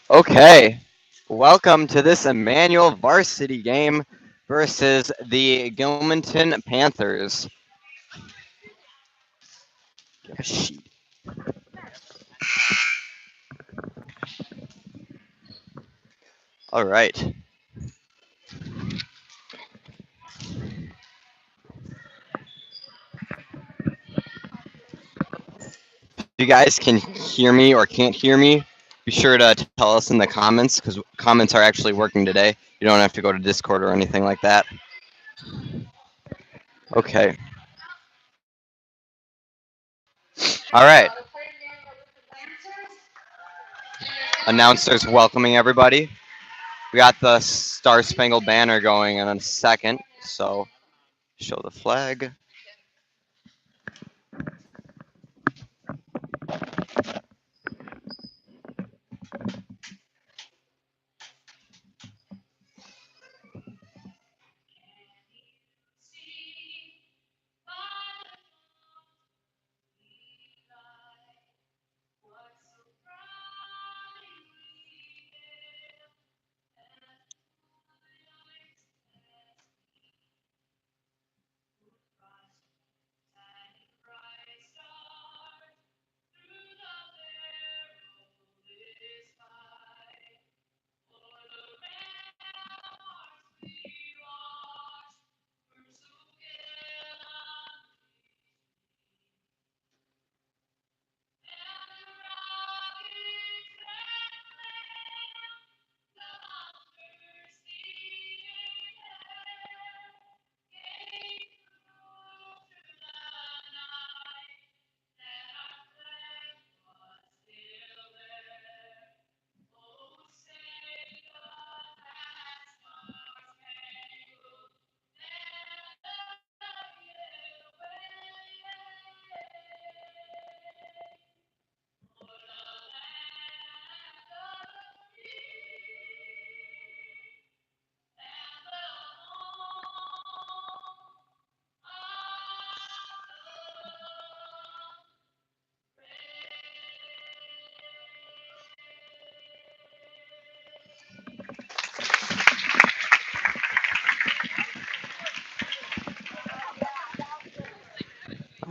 Okay, welcome to this Emmanuel Varsity game versus the Gilmanton Panthers. Give a sheet. All right. If you guys can hear me or can't hear me, be sure to tell us in the comments because comments are actually working today. You don't have to go to Discord or anything like that. Okay. All right. Announcers welcoming everybody. We got the Star Spangled Banner going in a second, so show the flag.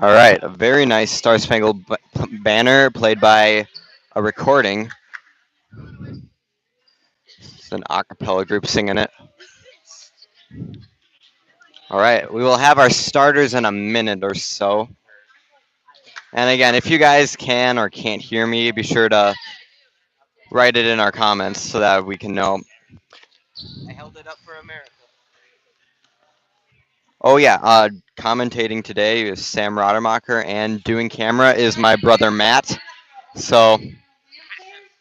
All right, a very nice Star Spangled Banner played by a recording. It's an a cappella group singing it. All right, we will have our starters in a minute or so. And again, if you guys can or can't hear me, be sure to write it in our comments so that we can know. I held it up for America. Oh yeah, commentating today is Sam Rodemacher, and doing camera is my brother Matt. So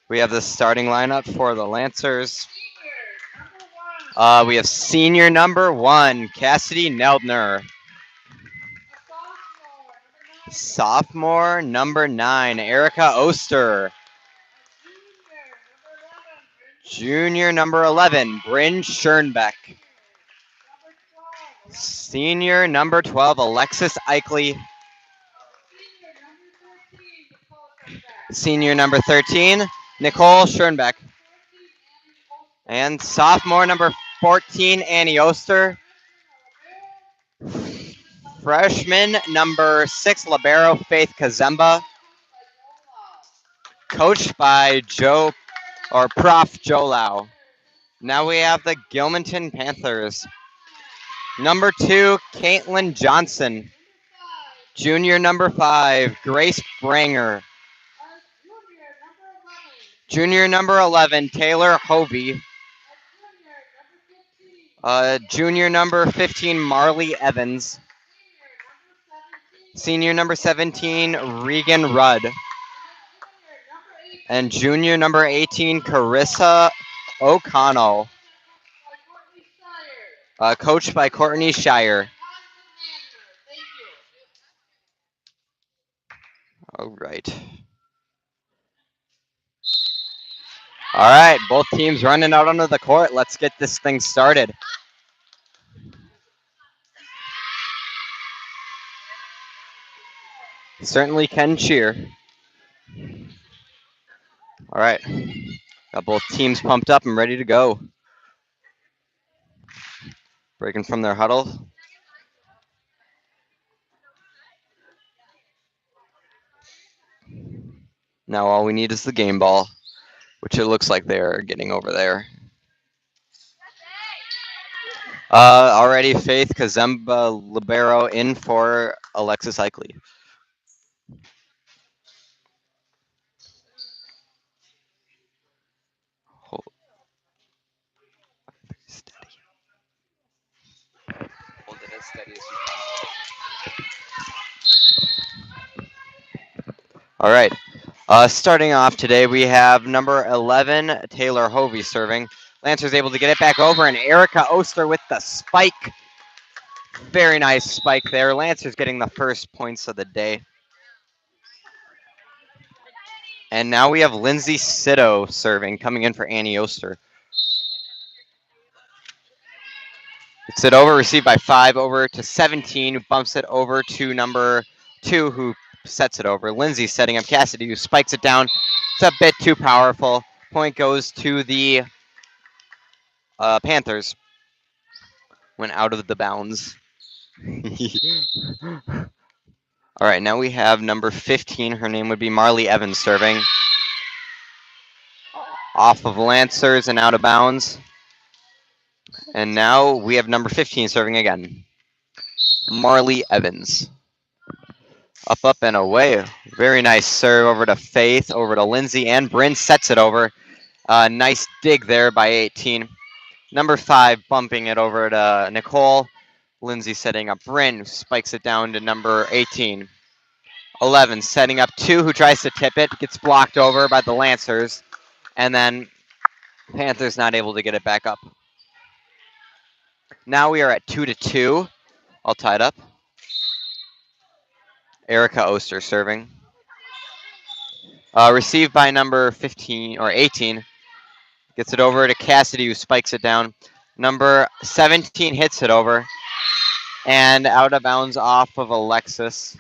we have the starting lineup for the Lancers. We have senior number 1, Cassidy Neldner. Sophomore number 9, Erica Oster. Junior number 11, Bryn Schernbeck. Senior number 12, Alexis Eichley. Senior number 13, Nicole Schernbeck. And sophomore number 14, Annie Oster. freshman number 6 libero Faith Kazemba, coached by Prof. Joe Lau. Now we have the Gilmanton Panthers. Number 2, Caitlin Johnson. Junior number 5, Grace Branger. Junior number 11, Taylor Hovey. Junior number 15, Marley Evans. Senior number 17, Regan Rudd. And junior number 18, Carissa O'Connell. Coached by Courtney Shire. All right. All right, both teams running out onto the court. Let's get this thing started. Certainly can cheer. All right. Got both teams pumped up and ready to go. Breaking from their huddle. Now all we need is the game ball, which it looks like they're getting over there. Already Faith Kazemba libero in for Alexis Eichley. Hold steady. Hold it as steady as you can. All right. Starting off today, we have number 11, Taylor Hovey serving. Lancer's able to get it back over, and Erica Oster with the spike. Very nice spike there. Lancer's getting the first points of the day. And now we have Lindsay Sitto serving, coming in for Annie Oster. It's it over, received by 5, over to 17, who bumps it over to number 2, who sets it over. Lindsay setting up Cassidy, who spikes it down. It's a bit too powerful. Point goes to the Panthers. Went out of the bounds. All right, now we have number 15. Her name would be Marley Evans serving. Off of Lancers and out of bounds. And now we have number 15 serving again. Marley Evans. Up, and away. Very nice serve over to Faith, over to Lindsay, and Bryn sets it over. Nice dig there by 18. Number 5 bumping it over to Nicole. Lindsay setting up Bryn, who spikes it down to number 18. 11 setting up 2, who tries to tip it, gets blocked over by the Lancers, and then Panthers not able to get it back up. Now we are at 2-2, all tied up. Erica Oster serving. Received by number 15 or 18. Gets it over to Cassidy, who spikes it down. Number 17 hits it over, and out of bounds off of Alexis.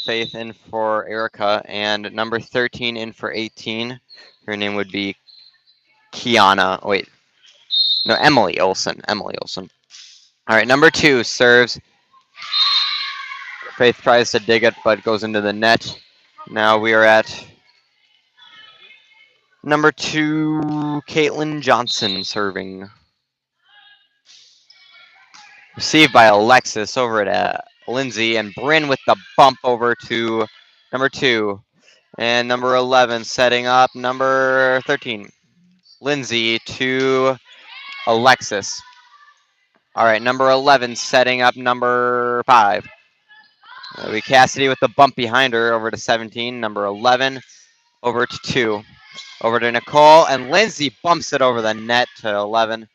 Faith in for Erica, and number 13 in for 18. Her name would be Kiana. Wait, no, Emily Olson. Emily Olson. All right, number 2 serves. Faith tries to dig it, but goes into the net. Now we are at number 2, Caitlin Johnson serving. Received by Alexis over at Lindsay, and Bryn with the bump over to number 2. And number 11 setting up number 13. Lindsay to Alexis. All right, number 11 setting up number 5. We Cassidy with the bump behind her over to 17. Number 11 over to 2. Over to Nicole, and Lindsay bumps it over the net to 11.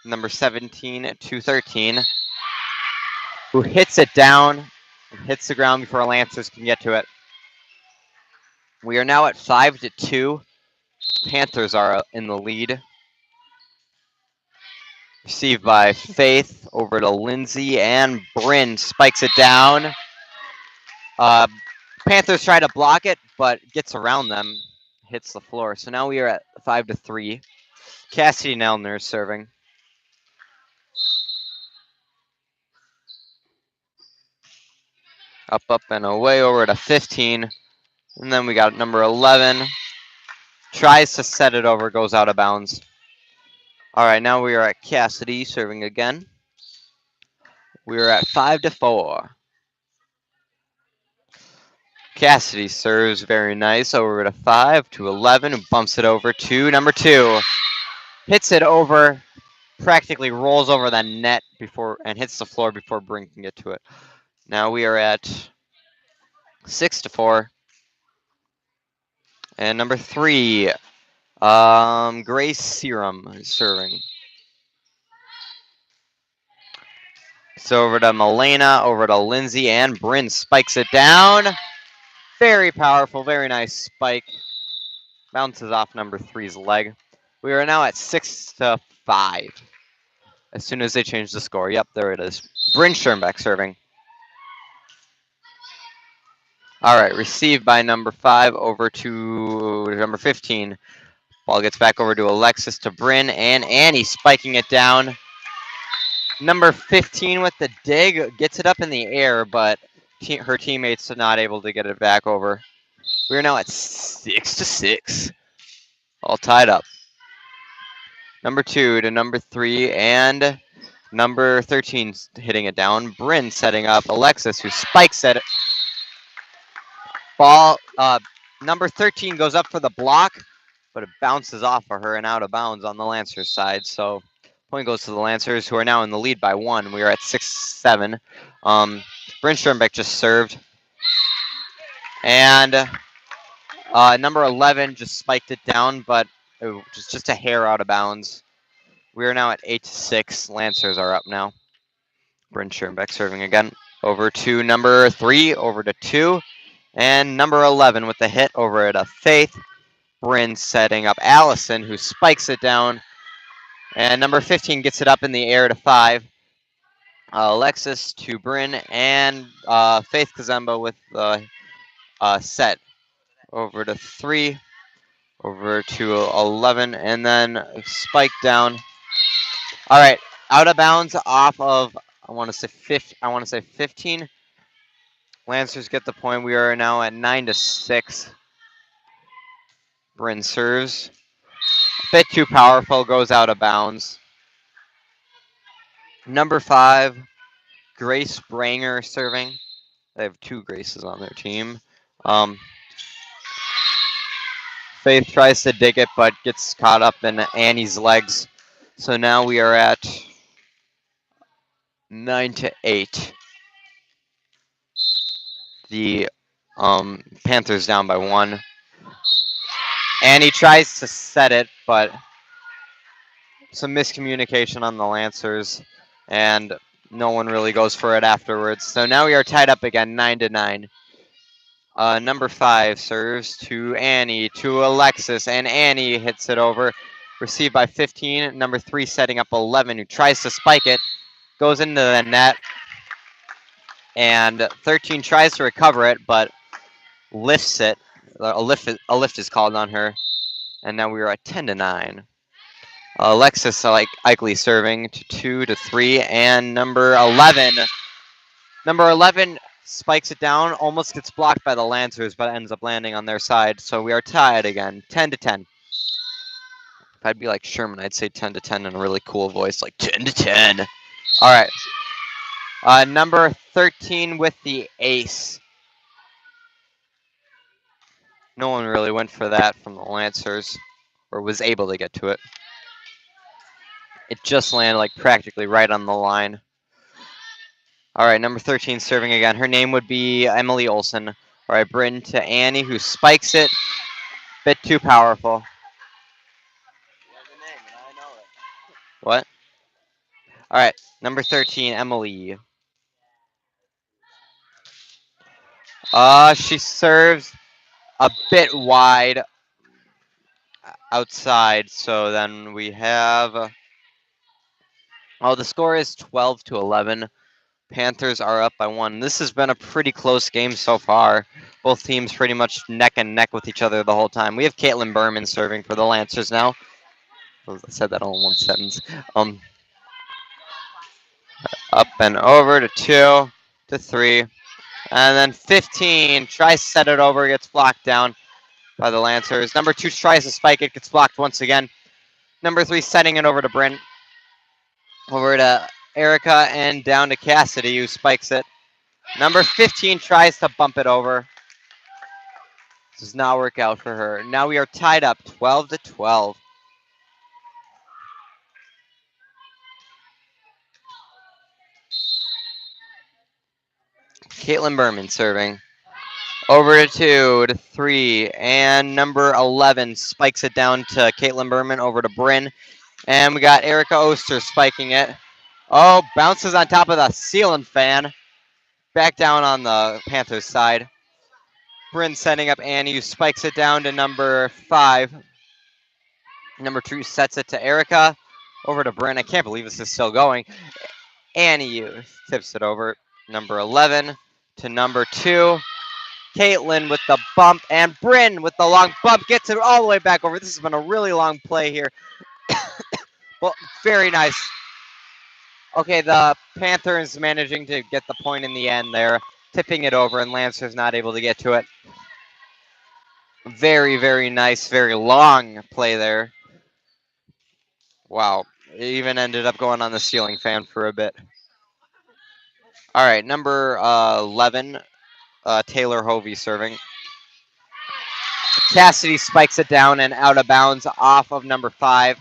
Number 17 to 13, who hits it down and hits the ground before Lancers can get to it. We are now at 5-2. Panthers are in the lead. Received by Faith over to Lindsay, and Bryn spikes it down. Panthers try to block it, but gets around them, hits the floor. So now we are at 5-3. Cassidy Nelner is serving. Up, and away over to 15. And then we got number 11. Tries to set it over, goes out of bounds. All right, now we are at Cassidy serving again. We are at 5-4. Cassidy serves very nice over to 5-11, who bumps it over to number 2. Hits it over, practically rolls over the net before and hits the floor before Bryn can get to it. Now we are at 6-4. And number 3, Grace Serum is serving. So over to Milena, over to Lindsay, and Bryn spikes it down. Very powerful, very nice spike. Bounces off number 3's leg. We are now at 6-5. As soon as they change the score. Yep, there it is. Bryn Schoenbeck serving. All right, received by number 5 over to number 15. Ball gets back over to Alexis, to Bryn, and Annie spiking it down. Number 15 with the dig, gets it up in the air, but her teammates are not able to get it back over. We are now at 6-6. All tied up. Number 2 to number 3, and number 13 hitting it down. Bryn setting up Alexis, who spikes it. Ball, number 13 goes up for the block, but it bounces off of her and out of bounds on the Lancers side. So point goes to the Lancers, who are now in the lead by 1. We are at 6-7. Bryn Schoenbeck just served. And number 11 just spiked it down, but it was just a hair out of bounds. We are now at 8-6. Lancers are up now. Bryn Schoenbeck serving again. Over to number 3, over to 2. And number 11 with the hit over at Faith. Bryn setting up Allison, who spikes it down. And number 15 gets it up in the air to 5. Alexis to Bryn, and Faith Kazemba with the set. Over to 3. Over to 11. And then spike down. All right. Out of bounds off of, I want to say 15. Lancers get the point. We are now at 9-6. Bryn serves. A bit too powerful, goes out of bounds. Number 5, Grace Branger serving. They have 2 Graces on their team. Faith tries to dig it, but gets caught up in Annie's legs. So now we are at 9-8. The Panthers down by 1. Annie tries to set it, but some miscommunication on the Lancers, and no one really goes for it afterwards. So now we are tied up again, 9-9. Number 5 serves to Annie, to Alexis, and Annie hits it over. Received by 15. Number 3 setting up 11, who tries to spike it. Goes into the net. And 13 tries to recover it, but lifts it. A lift is called on her. And now we are at 10-9. Alexis Eichele serving to 2-3. And number 11. Number 11 spikes it down, almost gets blocked by the Lancers, but ends up landing on their side. So we are tied again, 10-10. If I'd be like Sherman, I'd say 10-10 in a really cool voice, like 10-10. All right. Number 13 with the ace. No one really went for that from the Lancers, or was able to get to it. It just landed like practically right on the line. All right, number 13 serving again. Her name would be Emily Olson. All right, Bryn to Annie, who spikes it. Bit too powerful. What? All right, number 13, Emily. She serves a bit wide outside, so then we have. Oh, the score is 12-11. Panthers are up by 1. This has been a pretty close game so far. Both teams pretty much neck and neck with each other the whole time. We have Caitlin Berman serving for the Lancers now. I said that all in one sentence. Up and over to 2 to 3. And then 15 tries to set it over, gets blocked down by the Lancers. Number 2 tries to spike it, gets blocked once again. Number 3 setting it over to Bryn. Over to Erica and down to Cassidy, who spikes it. Number 15 tries to bump it over. Does not work out for her. Now we are tied up 12-12. Caitlin Berman serving. Over to 2, to 3, and number 11 spikes it down to Caitlin Berman, over to Bryn. And we got Erica Oster spiking it. Oh, bounces on top of the ceiling fan. Back down on the Panthers side. Bryn setting up Annie, who spikes it down to number 5. Number 2 sets it to Erica. Over to Bryn. I can't believe this is still going. Annie tips it over. Number 11 to number 2. Caitlin with the bump, and Bryn with the long bump gets it all the way back over. This has been a really long play here. Well, very nice. Okay, the Panthers managing to get the point in the end there, tipping it over, and Lancer's not able to get to it. Very, very nice, very long play there. Wow, it even ended up going on the ceiling fan for a bit. All right, number 11, Taylor Hovey serving. Cassidy spikes it down and out of bounds off of number 5.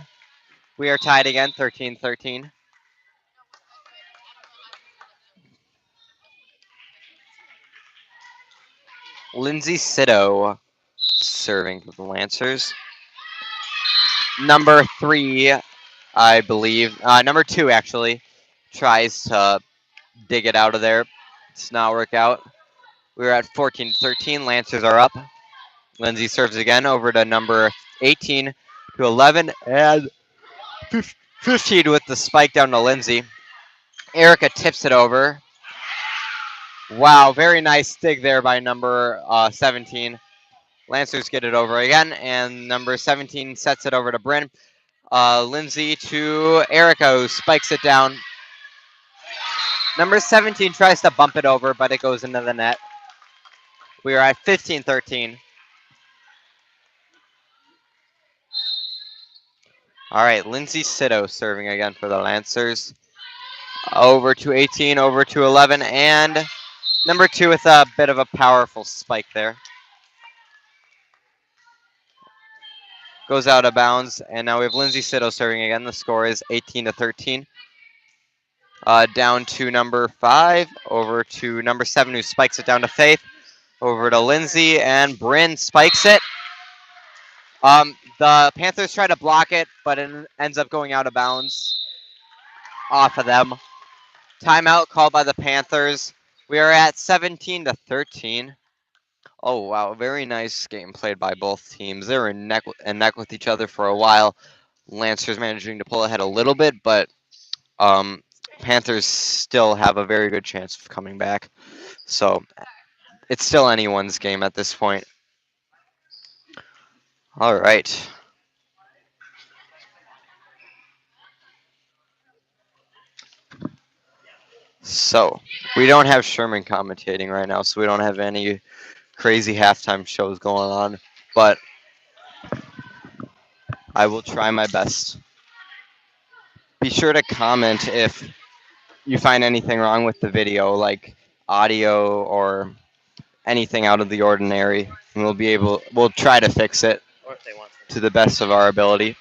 We are tied again, 13-13. Lindsay Sito serving for the Lancers. Number 3, I believe, number 2 actually, tries to dig it out of there. It's not work out. We're at 14-13. Lancers are up. Lindsay serves again over to number 18 to 11 and 15 with the spike down to Lindsay. Erica tips it over. Wow, very nice dig there by number 17. Lancers get it over again, and number 17 sets it over to Bryn. Lindsay to Erica, who spikes it down. Number 17 tries to bump it over, but it goes into the net. We are at 15-13. All right, Lindsay Sito serving again for the Lancers. Over to 18, over to 11, and number 2 with a bit of a powerful spike there. Goes out of bounds, and now we have Lindsay Sito serving again. The score is 18-13. Down to number 5, over to number 7, who spikes it down to Faith. Over to Lindsay, and Bryn spikes it. The Panthers try to block it, but it ends up going out of bounds off of them. Timeout called by the Panthers. We are at 17-13. Oh, wow. Very nice game played by both teams. They were neck and neck with each other for a while. Lancers managing to pull ahead a little bit, but Panthers still have a very good chance of coming back. So it's still anyone's game at this point. All right. So we don't have Sherman commentating right now, so we don't have any crazy halftime shows going on, but I will try my best. Be sure to comment if you find anything wrong with the video, like audio or anything out of the ordinary, and we'll try to fix it to the best of our ability.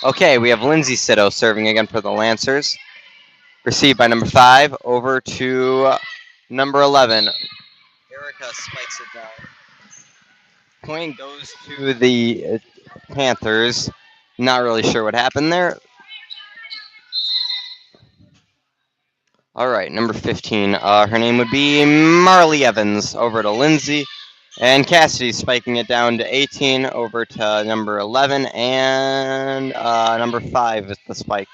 Okay, we have Lindsay Sito serving again for the Lancers. Received by number 5, over to number 11. Erica spikes it down. Point goes to the Panthers. Not really sure what happened there. All right, number 15. Her name would be Marley Evans. Over to Lindsay. And Cassidy spiking it down to 18. Over to number 11. And number 5 is the spike.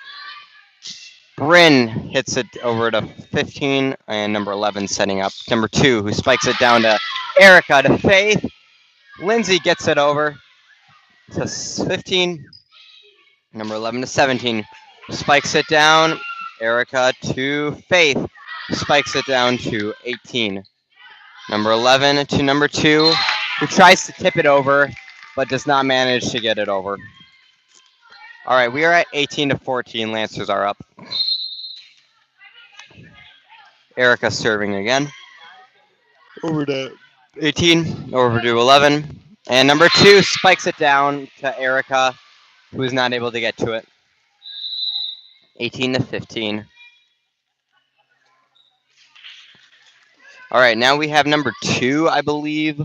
Bryn hits it over to 15. And number 11 setting up number 2, who spikes it down to Erica to Faith. Lindsay gets it over to 15. Number 11 to 17. Spikes it down. Erica to Faith. spikes it down to 18. Number 11 to number 2, who tries to tip it over, but does not manage to get it over. All right, we are at 18 to 14. Lancers are up. Erica serving again. Over to 18, over to 11. And number 2 spikes it down to Erica, who is not able to get to it. 18 to 15. All right, now we have number 2, I believe.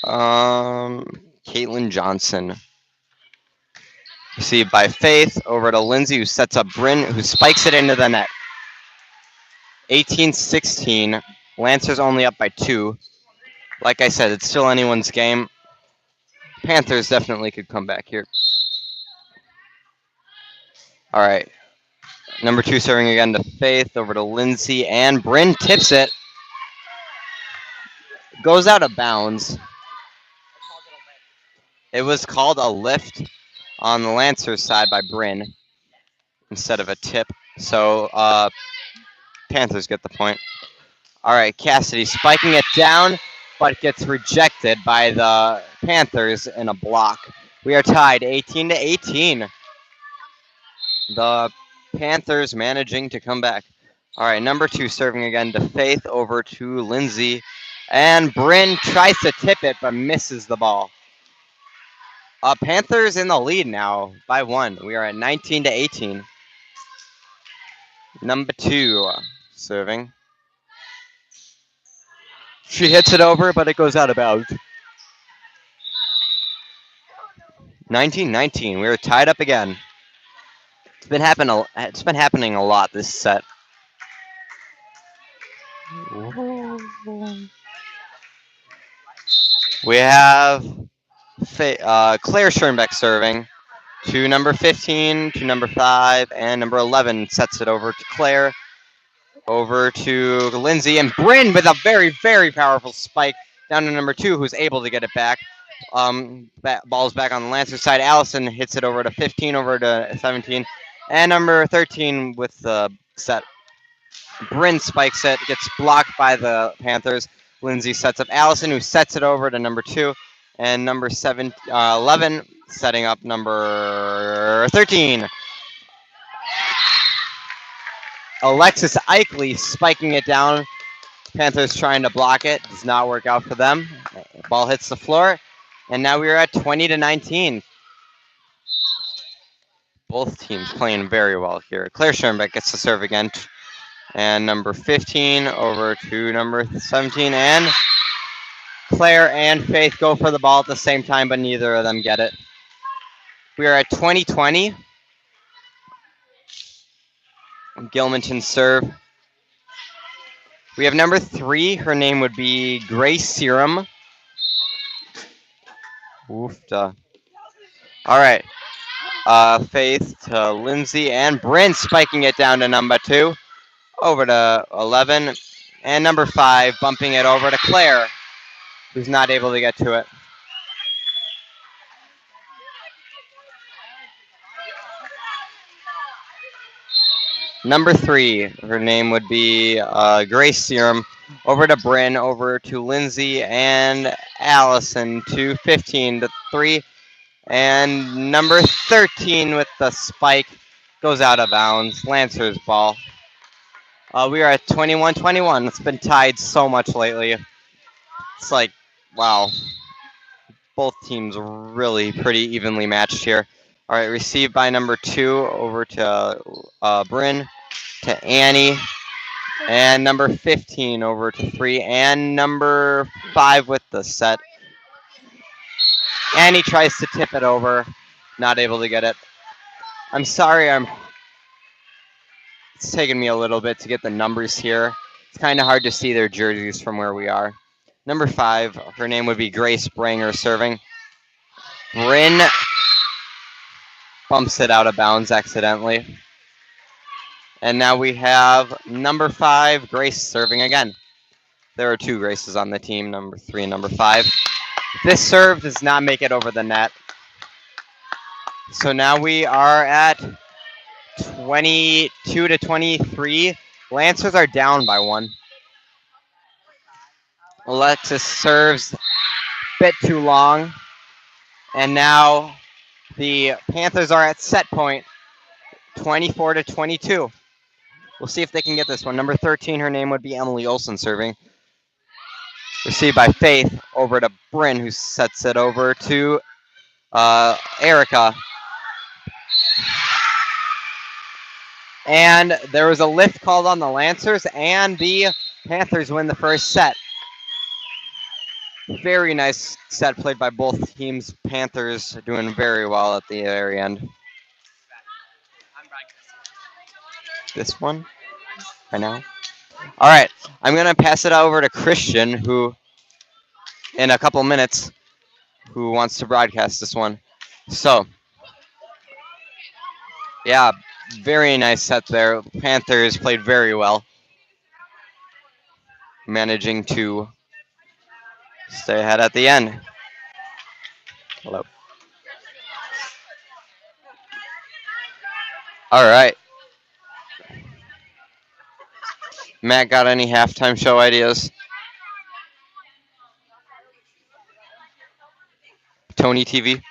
Caitlin Johnson. Received by Faith, over to Lindsay, who sets up Bryn, who spikes it into the net. 18-16. Lancers only up by 2. Like I said, it's still anyone's game. Panthers definitely could come back here. All right. Number 2 serving again to Faith, over to Lindsay, and Bryn tips it. Goes out of bounds. It was called a lift on the Lancers side by Bryn instead of a tip. So Panthers get the point. All right, Cassidy spiking it down, but gets rejected by the Panthers in a block. We are tied 18 to 18. The Panthers managing to come back. All right, number 2 serving again to Faith, over to Lindsay. And Bryn tries to tip it, but misses the ball. Panthers in the lead now by 1. We are at 19 to 18. Number 2 serving. She hits it over, but it goes out of bounds. 19-19. We're tied up again. It's been happening a lot this set. We have Claire Schoenbeck serving to number 15, to number 5, and number 11 sets it over to Claire, over to Lindsay, and Bryn with a very, very powerful spike down to number 2, who's able to get it back. Ball's back on the Lancer side. Allison hits it over to 15, over to 17, and number 13 with the set. Bryn spikes it, gets blocked by the Panthers. Lindsay sets up Allison, who sets it over to number 2, and number 11 setting up number 13. Alexis Eichley spiking it down. Panthers trying to block it. Does not work out for them. Ball hits the floor. And now we are at 20 to 19. Both teams playing very well here. Claire Schoenbeck gets to serve again. And number 15 over to number 17. And Claire and Faith go for the ball at the same time, but neither of them get it. We are at 20-20. Gilmanton serve. We have number 3. Her name would be Grace Serum. Oofta. All right. Faith to Lindsay, and Bryn spiking it down to number 2. Over to 11. And number 5 bumping it over to Claire, who's not able to get to it. Number 3, her name would be Grace Serum. Over to Bryn, over to Lindsay, and Allison to 15 to 3. And number 13 with the spike goes out of bounds. Lancers ball. We are at 21-21. It's been tied so much lately. It's like, wow. Both teams really pretty evenly matched here. All right, received by number 2 over to Bryn, to Annie, and number 15 over to 3, and number 5 with the set. Annie tries to tip it over, not able to get it. I'm sorry, it's taken me a little bit to get the numbers here. It's kind of hard to see their jerseys from where we are. Number 5, her name would be Grace Branger serving. Bryn bumps it out of bounds accidentally. And now we have number 5, Grace serving again. There are 2 Graces on the team, number 3 and number 5. This serve does not make it over the net. So now we are at 22 to 23. Lancers are down by 1. Alexis serves a bit too long. And now the Panthers are at set point, 24-22. We'll see if they can get this one. Number 13, her name would be Emily Olson serving. Received by Faith over to Bryn, who sets it over to Erica. And there was a lift called on the Lancers, and the Panthers win the first set. Very nice set played by both teams. Panthers doing very well at the very end. This one, right now. All right, I'm gonna pass it over to Christian, who, in a couple minutes, who wants to broadcast this one. So, yeah, very nice set there. Panthers played very well, managing to stay ahead at the end. Hello. All right. Matt, got any halftime show ideas? Tony TV?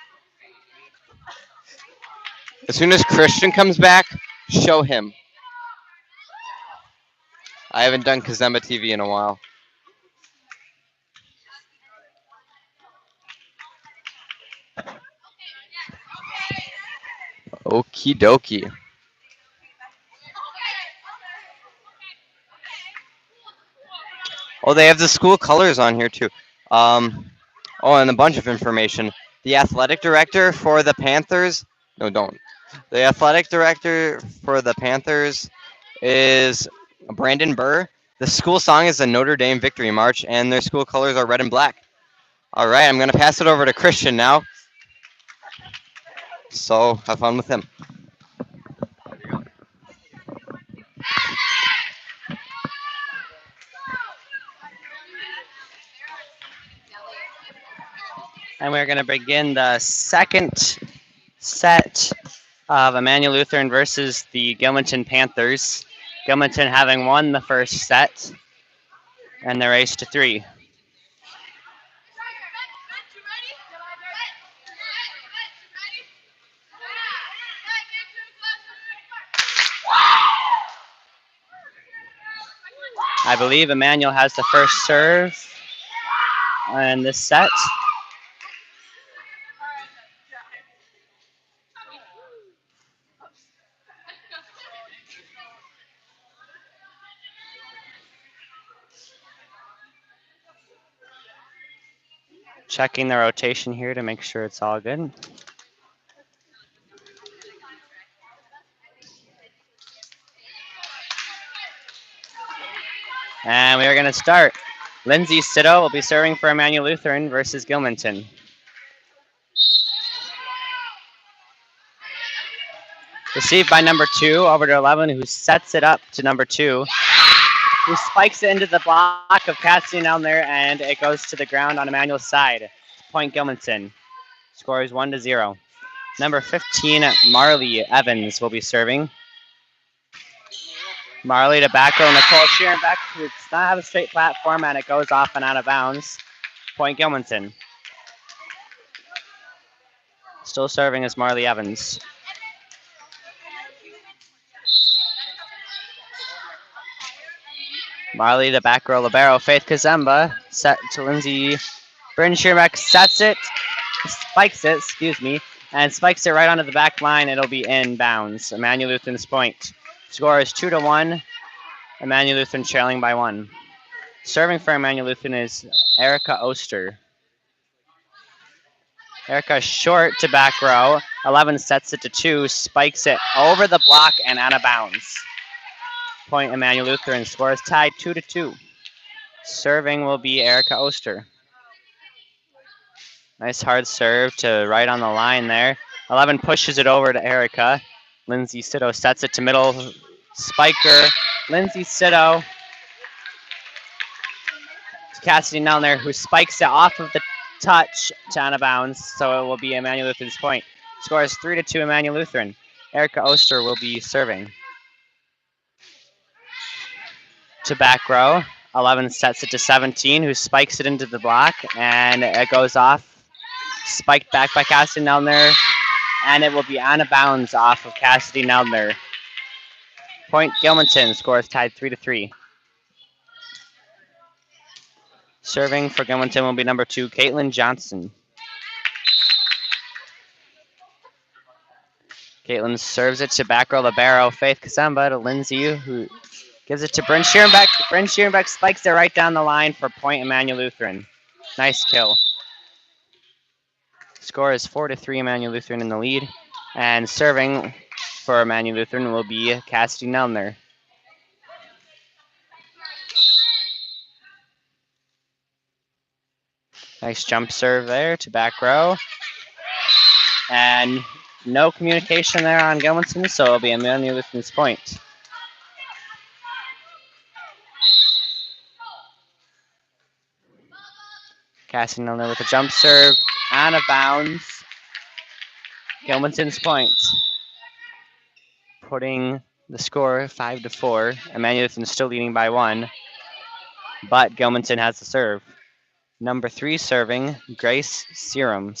As soon as Christian comes back, show him. I haven't done Kazemba TV in a while. Okie dokie. Oh, they have the school colors on here too. Oh, and a bunch of information. The athletic director for the Panthers. No, don't. The athletic director for the Panthers is Brandon Burr. The school song is the Notre Dame Victory March, and their school colors are red and black. All right, I'm going to pass it over to Christian now. So have fun with him. And we're going to begin the second set of Emmanuel Lutheran versus the Gilmanton Panthers. Gilmanton having won the first set, and they're race to 3. I believe Emmanuel has the first serve in this set. Checking the rotation here to make sure it's all good. And we are going to start. Lindsay Sitto will be serving for Emmanuel Lutheran versus Gilmanton. Received by number 2 over to 11, who sets it up to number 2, who spikes it into the block of Cassian down there, and it goes to the ground on Emmanuel's side. Point Gilmanton. Score is 1-0. Number 15, Marley Evans will be serving. Marley to back row, Nicole Sheerenbeck, who does not have a straight platform, and it goes off and out of bounds. Point Gilmanton. Still serving as Marley Evans. Marley to back row libero, Faith Kazemba, set to Lindsay. Bryn Sheerenbeck sets it, spikes it, and spikes it right onto the back line. It'll be in bounds. Emmanuel Lutheran's point. Score is 2-1. Emmanuel Lutheran trailing by 1. Serving for Emmanuel Lutheran is Erica Oster. Erica short to back row. 11 sets it to 2, spikes it over the block and out of bounds. Point Emmanuel Lutheran. Score is tied 2-2. Serving will be Erica Oster. Nice hard serve to right on the line there. 11 pushes it over to Erica. Lindsay Sitto sets it to middle. Spiker. Lindsay Sitto. Cassidy down there, who spikes it off of the touch to out of bounds. So it will be Emmanuel Lutheran's point. Score is 3-2 Emmanuel Lutheran. Erica Oster will be serving. to back row. 11 sets it to 17, who spikes it into the block, and it goes off. Spiked back by Cassidy Neldner, and it will be out of bounds off of Cassidy Neldner. Point Gilmanton, score is tied 3-3. Serving for Gilmanton will be number 2, Caitlin Johnson. Caitlin serves it to back row libero, Faith Kazemba to Lindsay, who gives it to Bryn Schierenbeck. Bryn Schierenbeck spikes it right down the line for point Emmanuel Lutheran. Nice kill. Score is 4-3, Emmanuel Lutheran in the lead. And serving for Emmanuel Lutheran will be Cassidy Neldner. Nice jump serve there to back row. And no communication there on Gilmanton, so it'll be Emmanuel Lutheran's point. Cassidy Neldner with a jump serve, out of bounds. Gilmanton's point. Putting the score 5-4. Emmanuel Lutheran still leading by 1, but Gilmanton has the serve. Number 3 serving, Grace Serum.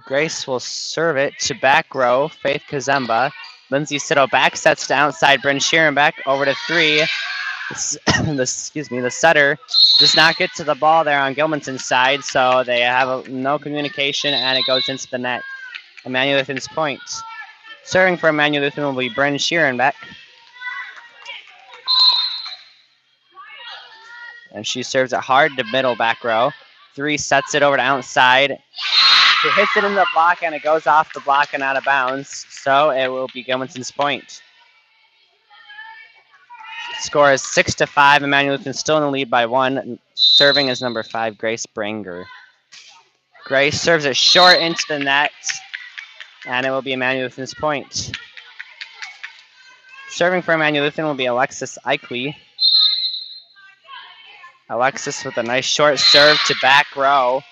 Grace will serve it to back row, Faith Kazemba. Lindsay Sitto back sets to outside Bryn Schierenbeck over to 3. The setter does not get to the ball there on Gilmanton's side, so they have no communication, and it goes into the net. Emmanuel Lutheran's point. Serving for Emmanuel Lutheran will be Bryn Schierenbeck. And she serves it hard to middle back row. 3 sets it over to outside. She hits it in the block, and it goes off the block and out of bounds. So it will be Gilmanton's point. Score is 6-5. Emmanuel Lutheran still in the lead by 1. Serving is number 5, Grace Branger. Grace serves it short into the net, and it will be Emmanuel Lutheran's point. Serving for Emmanuel Lutheran will be Alexis Eichley. Alexis with a nice short serve to back row.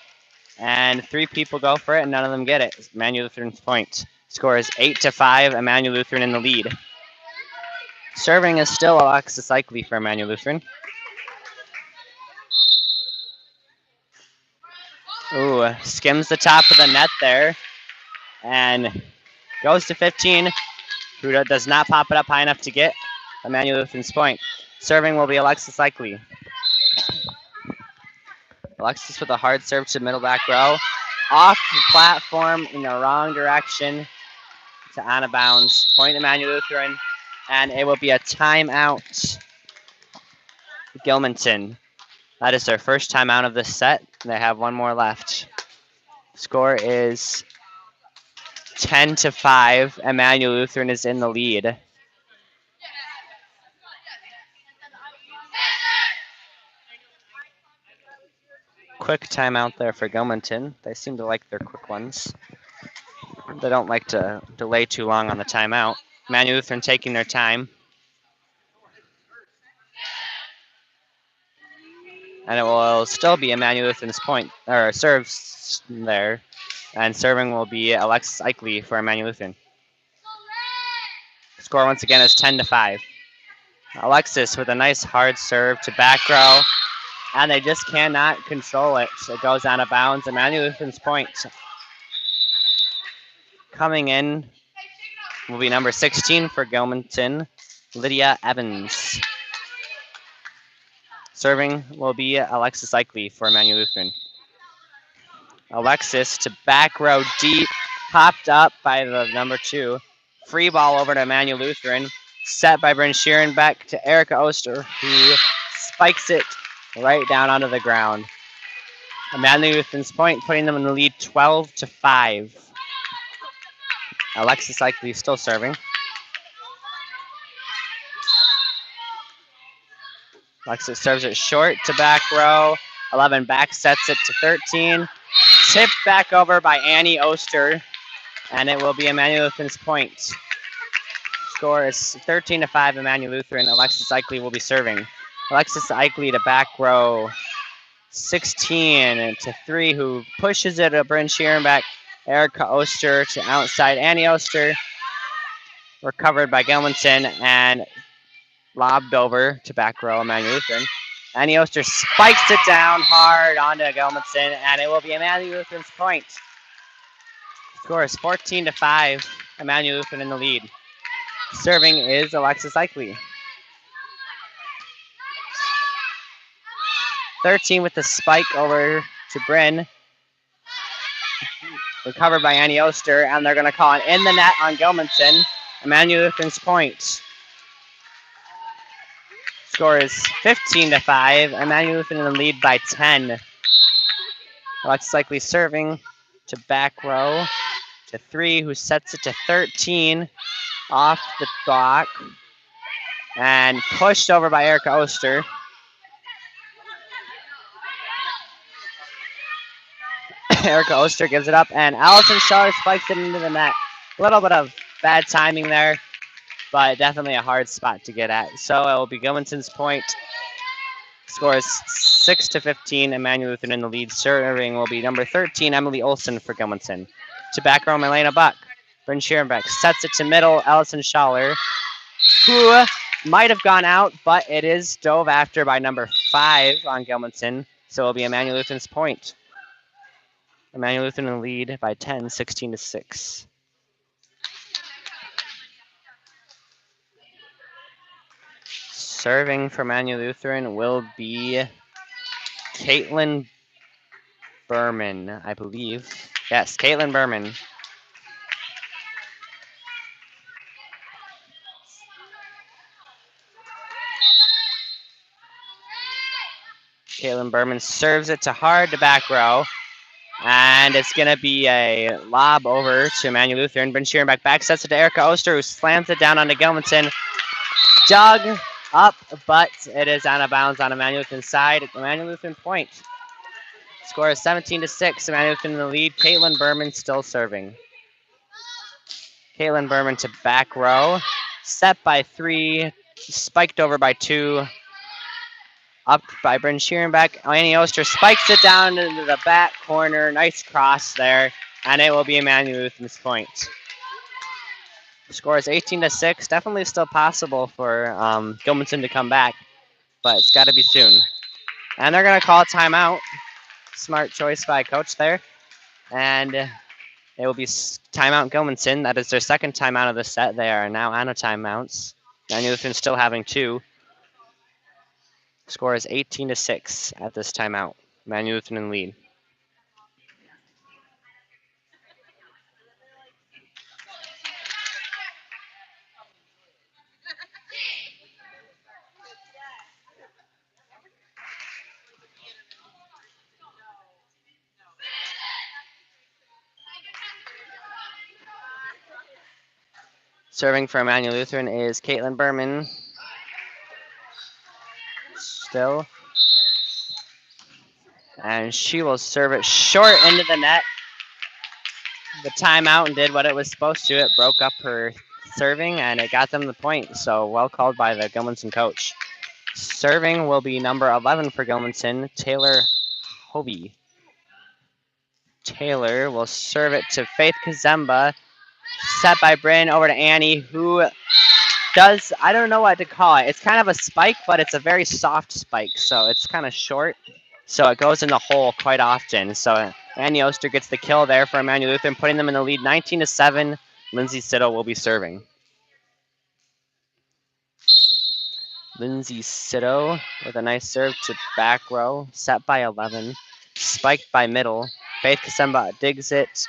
And 3 people go for it, and none of them get it. Emmanuel Lutheran's point. Score is 8-5. Emmanuel Lutheran in the lead. Serving is still Alexis Eichley for Emmanuel Lutheran. Ooh, skims the top of the net there. And goes to 15. Who does not pop it up high enough to get Emmanuel Lutheran's point. Serving will be Alexis Eichley. Alexis with a hard serve to middle back row. Off the platform in the wrong direction to out of bounds. Point Emmanuel Lutheran. And it will be a timeout. Gilmanton. That is their first timeout of this set. They have 1 more left. Score is 10-5. Emmanuel Lutheran is in the lead. Quick timeout there for Gilmanton. They seem to like their quick ones. They don't like to delay too long on the timeout. Emmanuel Lutheran taking their time. And it will still be Emmanuel Lutheran's point, or serves there. And serving will be Alexis Eichley for Emmanuel Lutheran. Score once again is 10-5. Alexis with a nice hard serve to back row. And they just cannot control it. It goes out of bounds. Emmanuel Lutheran's point. Coming in will be number 16 for Gilmanton, Lydia Evans. Serving will be Alexis Eichley for Emmanuel Lutheran. Alexis to back row deep, popped up by the number 2. Free ball over to Emmanuel Lutheran, set by Bryn Schierenbeck to Erica Oster, who spikes it right down onto the ground. Emmanuel Lutheran's point, putting them in the lead 12-5. Alexis Eichley still serving. Alexis serves it short to back row. 11 back sets it to 13. Tipped back over by Annie Oster, and it will be Emmanuel Lutheran's point. Score is 13-5, Emmanuel Lutheran. Alexis Eichley will be serving. Alexis Eichley to back row. 16-3, who pushes it to Bryn Schierenbeck. Erica Oster to outside Annie Oster. recovered by Gilmanton and lobbed over to back row Emmanuel Lutheran. Annie Oster spikes it down hard onto Gilmanton, and it will be Emmanuel Lutheran's point. Score is 14-5. Emmanuel Lutheran in the lead. Serving is Alexis Ikely. 13 with the spike over to Bryn. Recovered by Annie Oster, and they're going to call it in the net on Gilmanton. Emmanuel Lutheran's point. Score is 15-5. Emmanuel Lutheran in the lead by 10. Alexis Likely serving to back row to 3, who sets it to 13 off the block and pushed over by Erica Oster. Erica Oster gives it up, and Allison Shaw spikes it into the net. A little bit of bad timing there, but definitely a hard spot to get at. So it will be Gilmanton's point. Score is 6-15. Emmanuel Lutheran in the lead. Serving will be number 13, Emily Olson for Gilmanton. To back row, Milena Buck. Bryn Scherenbeck sets it to middle, Allison Schaller, who might have gone out, but it is dove after by number 5 on Gilmanton. So it will be Emmanuel Lutheran's point. Emmanuel Lutheran in the lead by 10, 16-6. Serving for Emmanuel Lutheran will be Caitlin Berman, I believe. Yes, Caitlin Berman. Caitlin Berman serves it to hard to back row. And it's going to be a lob over to Emmanuel Lutheran. Bryn Scherenbeck back sets it to Erica Oster, who slams it down onto Gilmanton. Dug up, but it is out of bounds on Emmanuel Lutheran's side. Emmanuel Lutheran point. Score is 17-6. Emmanuel Lutheran in the lead. Caitlin Berman still serving. Caitlin Berman to back row. Set by 3. Spiked over by 2. Up by Bryn Scherenbeck. Annie Oster spikes it down into the back corner. Nice cross there. And it will be Emmanuel Lutheran's point. Score is 18-6. Definitely still possible for Gilmanton to come back, but it's got to be soon. And they're going to call a timeout. Smart choice by coach there. And it will be timeout Gilmanton. That is their second timeout of the set. They are now out of timeouts. Emmanuel Lutheran still having 2. Score is 18-6 at this timeout. Emmanuel Lutheran in lead. Serving for Emmanuel Lutheran is Caitlin Berman. Still. And she will serve it short into the net. The timeout did what it was supposed to. It broke up her serving, and it got them the point. So well called by the Gilmanton coach. Serving will be number 11 for Gilmanton, Taylor Hobie. Taylor will serve it to Faith Kazemba. Set by Bryn over to Annie, who does, I don't know what to call it. It's kind of a spike, but it's a very soft spike. So it's kind of short. So it goes in the hole quite often. So Annie Oster gets the kill there for Emmanuel Lutheran, putting them in the lead 19-7. Lindsay Siddle will be serving. Lindsay Siddle with a nice serve to back row, set by 11, spiked by middle. Faith Kazemba digs it.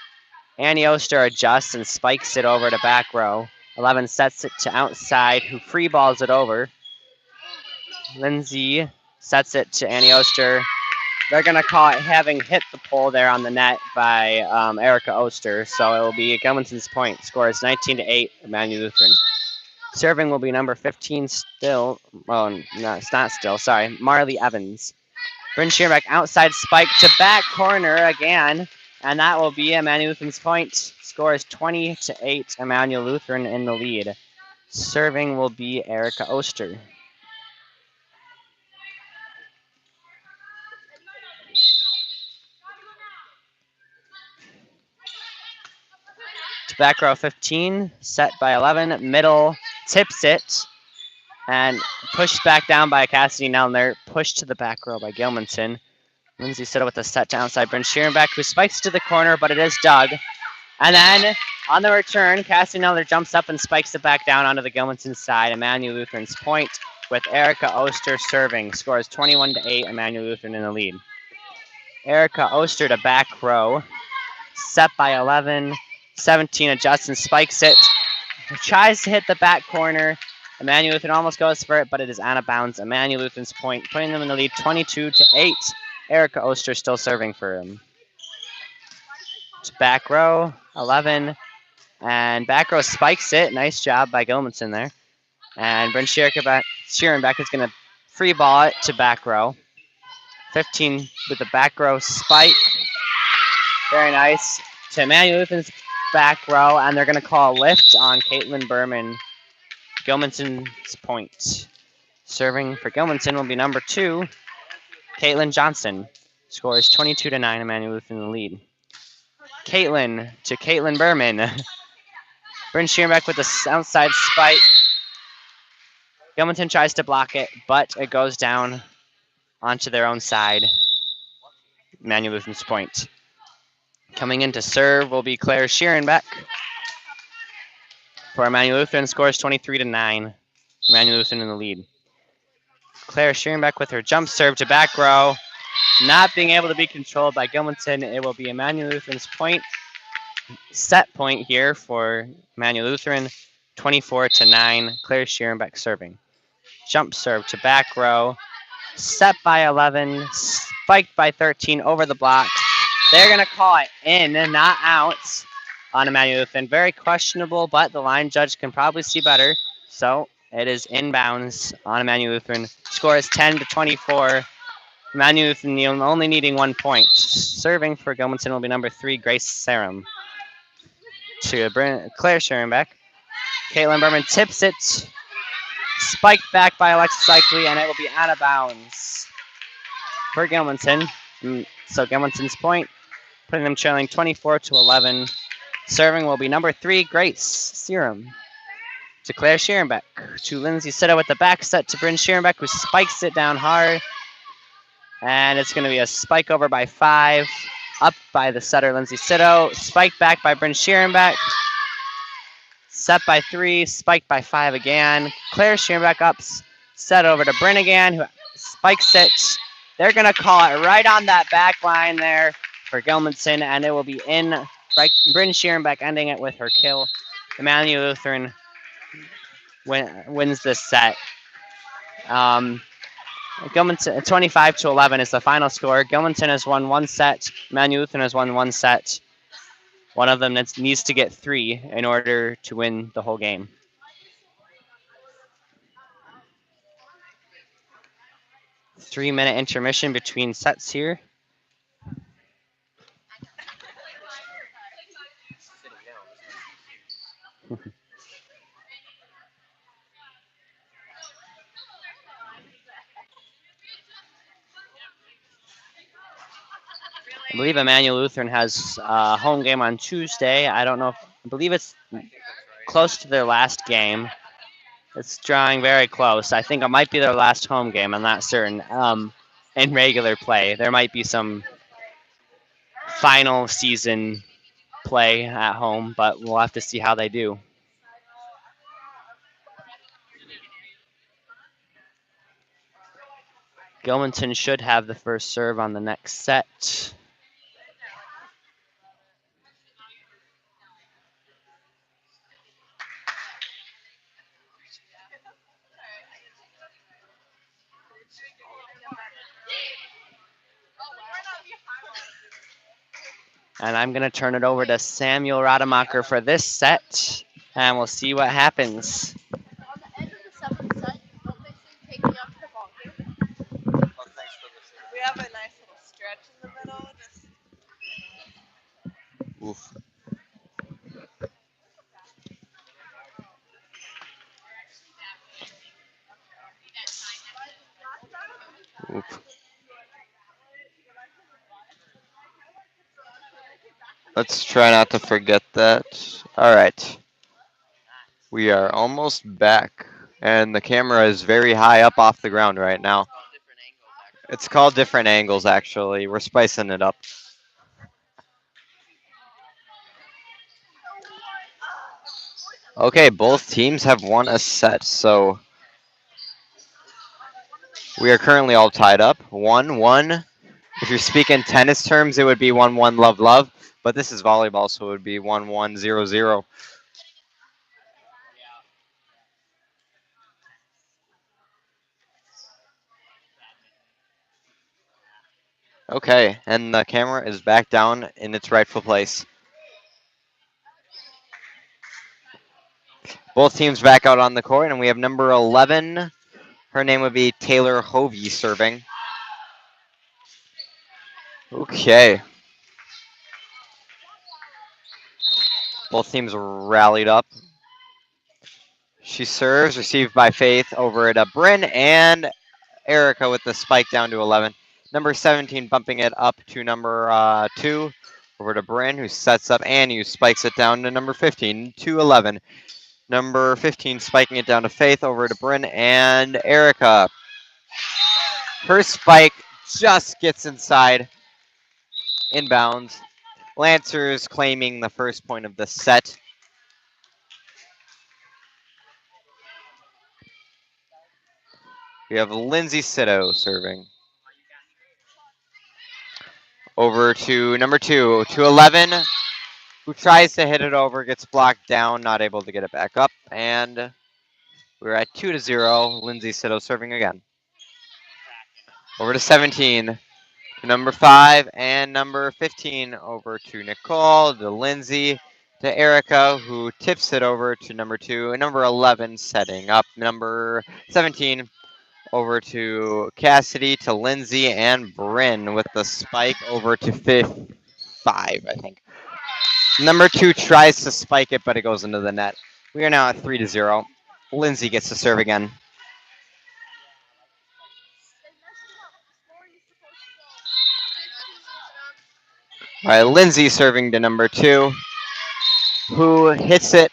Annie Oster adjusts and spikes it over to back row. 11 sets it to outside, who free balls it over. Lindsay sets it to Annie Oster. They're going to call it having hit the pole there on the net by Erica Oster. So it will be Gilmanton's point. Score is 19-8, Emmanuel Lutheran. Serving will be number 15 still. Oh, no, it's not still. Sorry. Marley Evans. Bryn Scherenbeck outside spike to back corner again. And that will be Emmanuel Lutheran's point. Score is 20-8, Emmanuel Lutheran in the lead. Serving will be Erica Oster. to back row 15, set by 11, middle, tips it, and pushed back down by Cassidy Nelner, pushed to the back row by Gilmanton. Lindsay Siddle with the set to outside Bryn Schierenbeck, who spikes to the corner, but it is dug. And then on the return, Cassidy Nelner jumps up and spikes it back down onto the Gilmanton side. Emmanuel Lutheran's point with Erica Oster serving. Scores 21-8, Emmanuel Lutheran in the lead. Erica Oster to back row, set by 11, 17 adjusts and spikes it. Tries to hit the back corner. Emmanuel Lutheran almost goes for it, but it is out of bounds. Emmanuel Lutheran's point, putting them in the lead 22-8. Erica Oster still serving for him. To back row, 11, and back row spikes it. Nice job by Gilmanton there. And Bryn Schierenbeck is going to free ball it to back row. 15 with the back row spike. Very nice. To Emmanuel Lutheran's back row, and they're going to call a lift on Caitlin Berman. Gilmanton's point. Serving for Gilmanton will be number 2, Caitlin Johnson. Scores 22-9, Emmanuel Lutheran in the lead. Caitlin to Caitlin Berman. Bryn Schierenbeck with the outside spike. Gilmanton tries to block it, but it goes down onto their own side. Emmanuel Lutheran's point. Coming in to serve will be Claire Schierenbeck. For Emmanuel Lutheran, scores 23-9. Emmanuel Lutheran in the lead. Claire Schierenbeck with her jump serve to back row. Not being able to be controlled by Gilmanton, it will be Emmanuel Lutheran's point. Set point here for Emmanuel Lutheran, 24-9. Claire Schierenbeck serving. Jump serve to back row. Set by 11, spiked by 13 over the block. They're going to call it in, not out, on Emmanuel Lutheran. Very questionable, but the line judge can probably see better. So it is inbounds on Emmanuel Lutheran. Score is 10-24. Emmanuel Lutheran only needing 1 point. Serving for Gilmanton will be number 3, Grace Sarum. To Claire Schierenbeck. Caitlin Berman tips it. Spiked back by Alexis Cycli, and it will be out of bounds for Gilmanton. So Gilmanton's point, putting them trailing 24-11. Serving will be number 3, Grace Serum. To Claire Schierenbeck. To Lindsay Siddle with the back set to Bryn Schierenbeck, who spikes it down hard. And it's going to be a spike over by 5. Up by the setter, Lindsay Siddle. Spiked back by Bryn Schierenbeck. Set by 3, spiked by 5 again. Claire Schierenbeck up, set over to Bryn again, who spikes it. They're going to call it right on that back line there for Gilmanton, and it will be in. Bryn Schierenbeck ending it with her kill. Emmanuel Lutheran wins this set. Gilmanton 25-11 is the final score. Gilmanton has won 1 set. Emmanuel Lutheran has won 1 set. One of them needs to get 3 in order to win the whole game. Three-minute intermission between sets here. I believe Emmanuel Lutheran has a home game on Tuesday. I don't know. I believe it's close to their last game. It's drawing very close. I think it might be their last home game. I'm not certain. In regular play, there might be some final season play at home, but we'll have to see how they do. Gilmanton should have the first serve on the next set. And I'm going to turn it over to Samuel Rademacher for this set, and we'll see what happens. We have a nice little stretch in the middle. Oof. Oof. Let's try not to forget that. All right. We are almost back. And the camera is very high up off the ground right now. It's called different angles, actually. We're spicing it up. Okay, both teams have won a set, so we are currently all tied up. 1-1. If you're speaking tennis terms, it would be 1-1 love love, but this is volleyball, so it would be 1-1 0-0. Okay, and the camera is back down in its rightful place. Both teams back out on the court, and we have number 11. Her name would be Taylor Hovey serving. Okay. Both teams rallied up. She serves, received by Faith over at Bryn, and Erica with the spike down to 11. Number 17 bumping it up to number 2 over to Bryn, who sets up and you spikes it down to number 15 to 11. Number 15 spiking it down to Faith over to Bryn and Erica. Her spike just gets inside, inbounds. Lancers claiming the first point of the set. We have Lindsay Sito serving. Over to number 2, to 11, who tries to hit it over, gets blocked down, not able to get it back up, and we're at 2-0. Lindsay Sito serving again. Over to 17, to number 5, and number 15 over to Nicole, to Lindsay, to Erica, who tips it over to number 2, and number 11 setting up. Number 17 over to Cassidy, to Lindsay, and Bryn with the spike over to 5, I think. Number 2 tries to spike it, but it goes into the net. We are now at 3-0. Lindsay gets to serve again. All right, Lindsay serving to number 2, who hits it,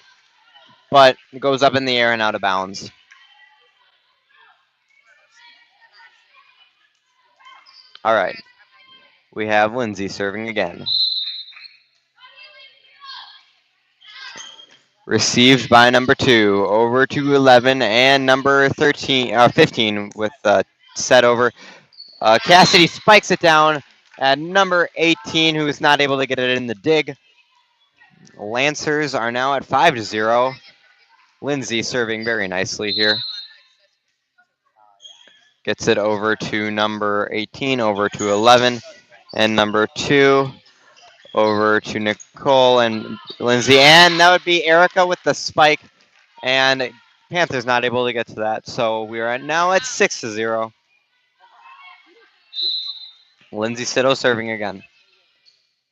but it goes up in the air and out of bounds. All right, we have Lindsay serving again. Received by number 2, over to 11, and number 15 with set over. Cassidy spikes it down at number 18, who is not able to get it in the dig. Lancers are now at 5-0. Lindsay serving very nicely here. Gets it over to number 18, over to 11, and number 2 over to Nicole and Lindsay. And that would be Erica with the spike. And Panthers not able to get to that. So we are now at 6-0. Lindsay Sito serving again.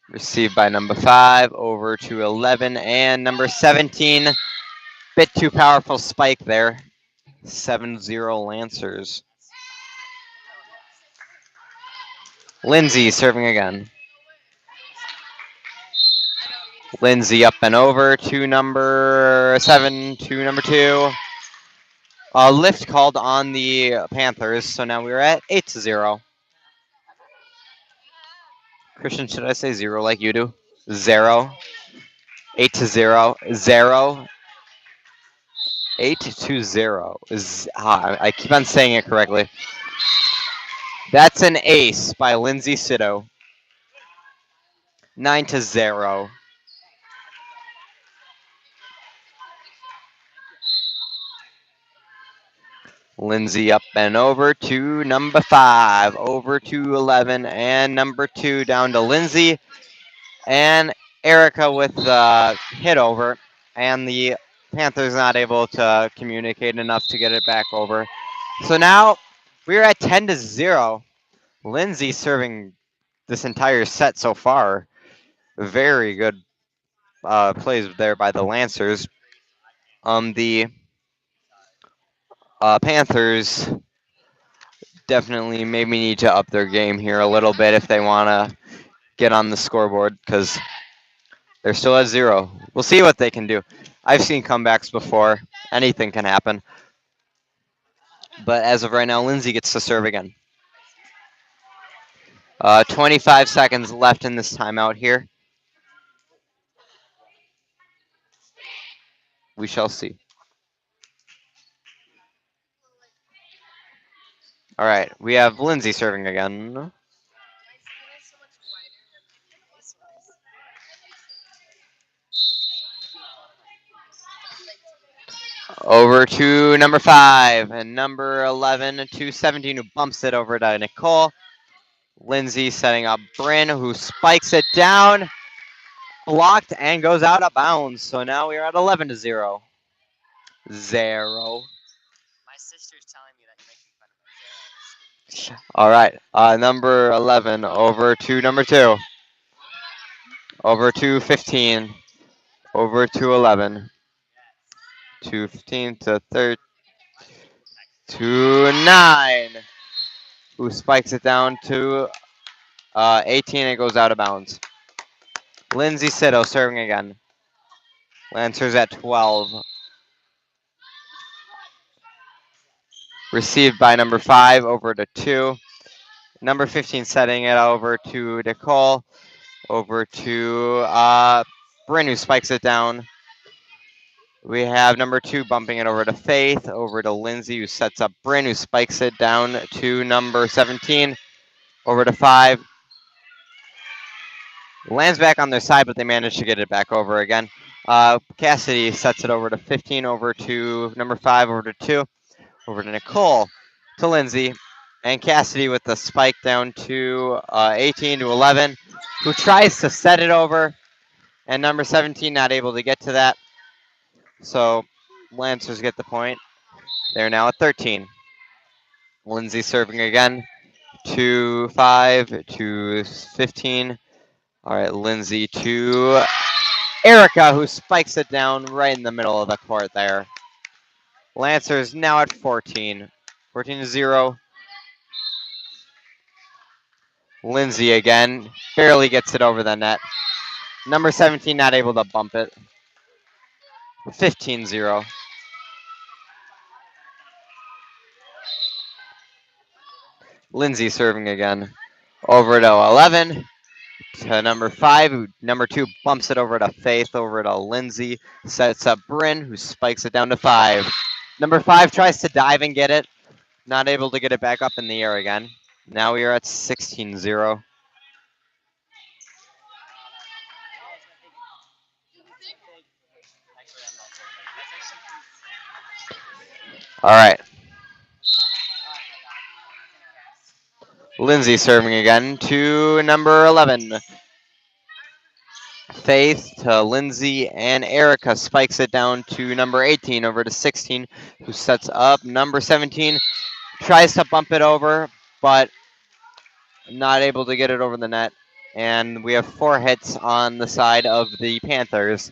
Received by number 5, over to 11, and number 17. Bit too powerful spike there. 7-0 Lancers. Lindsay serving again. Lindsay up and over to number 7, to number 2. A lift called on the Panthers, so now we're at 8-0. Christian, should I say 0 like you do? 0. 8-0. 0. 8-0. I keep on saying it correctly. That's an ace by Lindsay Sito. 9-0. Lindsay up and over to number 5, over to 11, and number 2 down to Lindsay. And Erica with the hit over, and the Panthers not able to communicate enough to get it back over. So now we're at 10-0. Lindsay serving this entire set so far. Very good plays there by the Lancers. The Panthers definitely maybe need to up their game here a little bit if they want to get on the scoreboard, because They're still at 0. We'll see what they can do. I've seen comebacks before. Anything can happen. But as of right now, Lindsay gets to serve again. 25 seconds left in this timeout here. We shall see. All right, we have Lindsay serving again. Over to number 5 and number 11 to 17 who bumps it over to Nicole. Lindsay setting up Bryn who spikes it down, blocked and goes out of bounds. So now we are at 11 to 0. 0. My sister's telling me that you're making fun of my All right, number 11 over to number 2. Over to 15. Over to 11. To 15 to 13. To 9. Who spikes it down to 18 and it goes out of bounds. Lindsay Sitto serving again. Lancers at 12. Received by number 5 over to 2. Number 15 setting it over to Nicole. Over to Bryn who spikes it down. We have number 2 bumping it over to Faith. Over to Lindsay who sets up Bryn who spikes it down to number 17. Over to 5. Lands back on their side, but they manage to get it back over again. Cassidy sets it over to 15, over to number 5, over to 2, over to Nicole, to Lindsay, and Cassidy with the spike down to 18 to 11, who tries to set it over, and number 17 not able to get to that. So Lancers get the point. They're now at 13. Lindsay serving again to 5 to 15. All right, Lindsay to Erica, who spikes it down right in the middle of the court there. Lancers now at 14. 14 to 0. Lindsay again. Barely gets it over the net. Number 17 not able to bump it. 15-0. Lindsay serving again. Over to 11. To number 5. Number 2 bumps it over to Faith. Over to Lindsay. Sets up Bryn, who spikes it down to 5. Number 5 tries to dive and get it. Not able to get it back up in the air again. Now we are at 16-0. All right. Lindsay serving again to number 11. Faith to Lindsay, and Erica spikes it down to number 18 over to 16, who sets up number 17. Tries to bump it over, but not able to get it over the net. And we have 4 hits on the side of the Panthers.